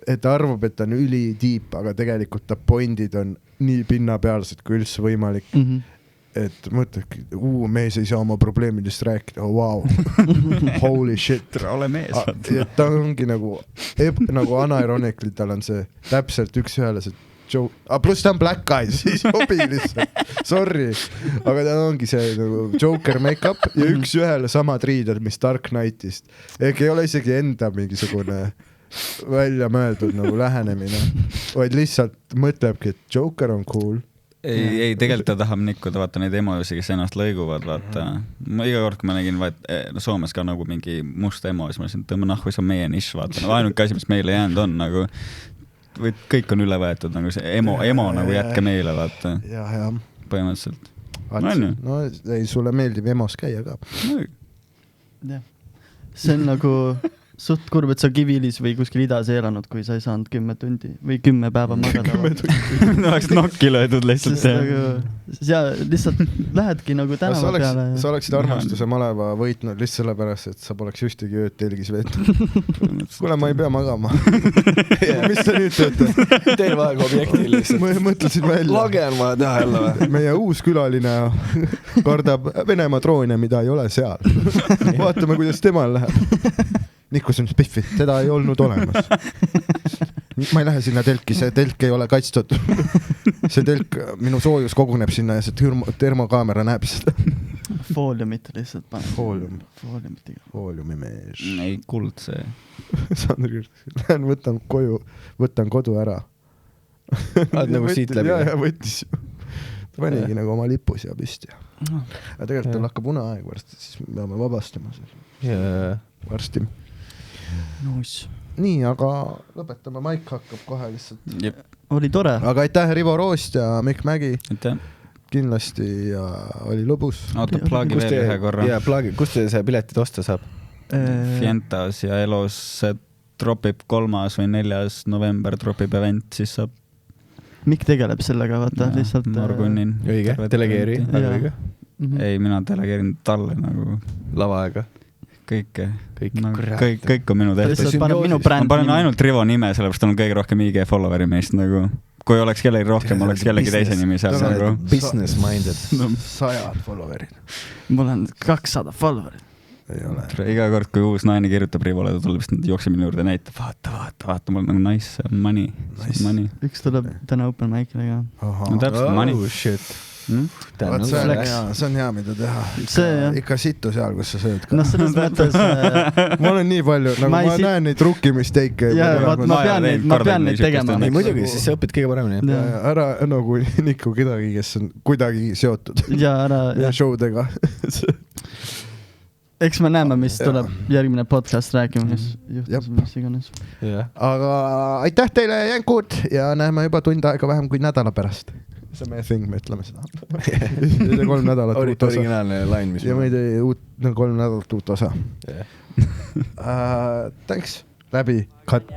et ta arvab, et ta on ülideep, aga tegelikult ta pointid on nii pinnapealsed kui üldse võimalik. Et mõtledki, mees ei saa oma probleemidest rääkida, wow, holy shit. Ole mees. Ta ongi nagu unironically, tal on see täpselt üks ühele see joke, pluss ta on black guy, siis jobi lihtsalt, sorry, aga ta ongi see nagu Joker make-up ja üks ühele samad riided, mis Dark Knightist, ehk ei ole isegi enda mingisugune välja mõeldud nagu lähenemine, vaid lihtsalt mõtlebki, et Joker on cool. Ei, tegelikult ta tahab nikkuda, vaata neid emojusi, kes ennast lõiguvad, vaata. Ma iga kord, kui ma nägin Soomes ka nagu mingi must emo, siis ma ütlesin, et tõmba nahku, see on meie nišš, vaata. Ainuke asi, mis meile jäänud on, nagu kõik on üle võetud, nagu see emo nagu jätke meile, vaata. Ja. Põhimõtteliselt. No ei, sulle meeldib emos käia ka. Jah. See on nagu suht kurb, et sa Kivilis või kuskil idas elanud, kui sa ei saanud 10 tundi või 10 päeva magada. Oleks nokki löödud lihtsalt. Ja lihtsalt lähedki nagu tänava peale. Sa oleksid armastuse maleva võitnud lihtsalt sellepärast, et sa poleks ühtegi ööd telgis veetnud. Kuule, ma ei pea magama. Mis te nüüd teete? Teil vaega objektil lihtsalt. Ma mõtlesin välja. Lage on vaja teha jälle või? Meie uus külaline kardab Venemaa droone, mida ei ole seal. Vaatame, kuidas temal läheb. Nikus on Spiffit, teda ei olnud olemas. Ma ei lähe sinna telki, see telk ei ole kaitstud. See telk, minu soojus koguneb sinna ja see termokaamera näeb seda. Fooliumit lihtsalt paneb. Fooliumi mees. Ei kuld see. Lähen võtan koju, võtan kodu ära. Nagu siit läbi? Ja võttis. Ta panigi nagu oma lipu siia püsti. Ja tegelikult tal hakkab uneaeg varsti, siis me peame vabastama varsti. Nice. Nii, aga lõpetame, Maik hakkab kohe lihtsalt. Jep. Oli tore. Aga aitäh Rivo Roost ja Mikk Mägi. Aitäh. Kindlasti ja oli lõbus. Oota, plaagi veel ühe korra. Ja plaagi, kust te see piletid osta saab? Fientas ja Elos tropib 3. või 4. november tropib event, siis saab. Mikk tegeleb sellega, vaata, lihtsalt. Norgunnin. Õige, delegeeri. Ei, mina delegeerin talle nagu. Lavaaega. Kõik on minu tehtud. Ma panen ainult Rivo nime, sellepärast on kõige rohkem IG followeri meist nagu. Kui oleks kellegi rohkem, oleks kellegi teise nimi seal nagu. Business minded. 100 followerid. Mul on 200 followerid. Ei ole. Iga kord, kui uus naine kirjutab Rivole, ta tuleb vist jookseb minu juurde näitab. Vaata, mul on nagu nice money. Üks tuleb täna open mic'ile ka. No täpselt money. Oh shit. See on hea, mida teha. Ikka sittu seal, kus sa sööd ka. No selles mõttes ma olen nii palju, nagu ma näen neid rukkimisteike. Ma pean neid tegema. Ei, muidugi, siis sa õpid kõige paremini. Ära nagu nikku kedagi, kes on kuidagi seotud. Ja showdega. Eks me näeme, mis tuleb järgmine podcast rääkima, mis iganes. Aga aitäh teile, jänkud, ja näeme juba tund aega vähem kui nädala pärast. See on meie thing, me ütleme seda. 3 nädalat uut osa. Originaalne line, mis ja me ei tee 3 nädalat uut osa. Thanks. Läbi. Cut.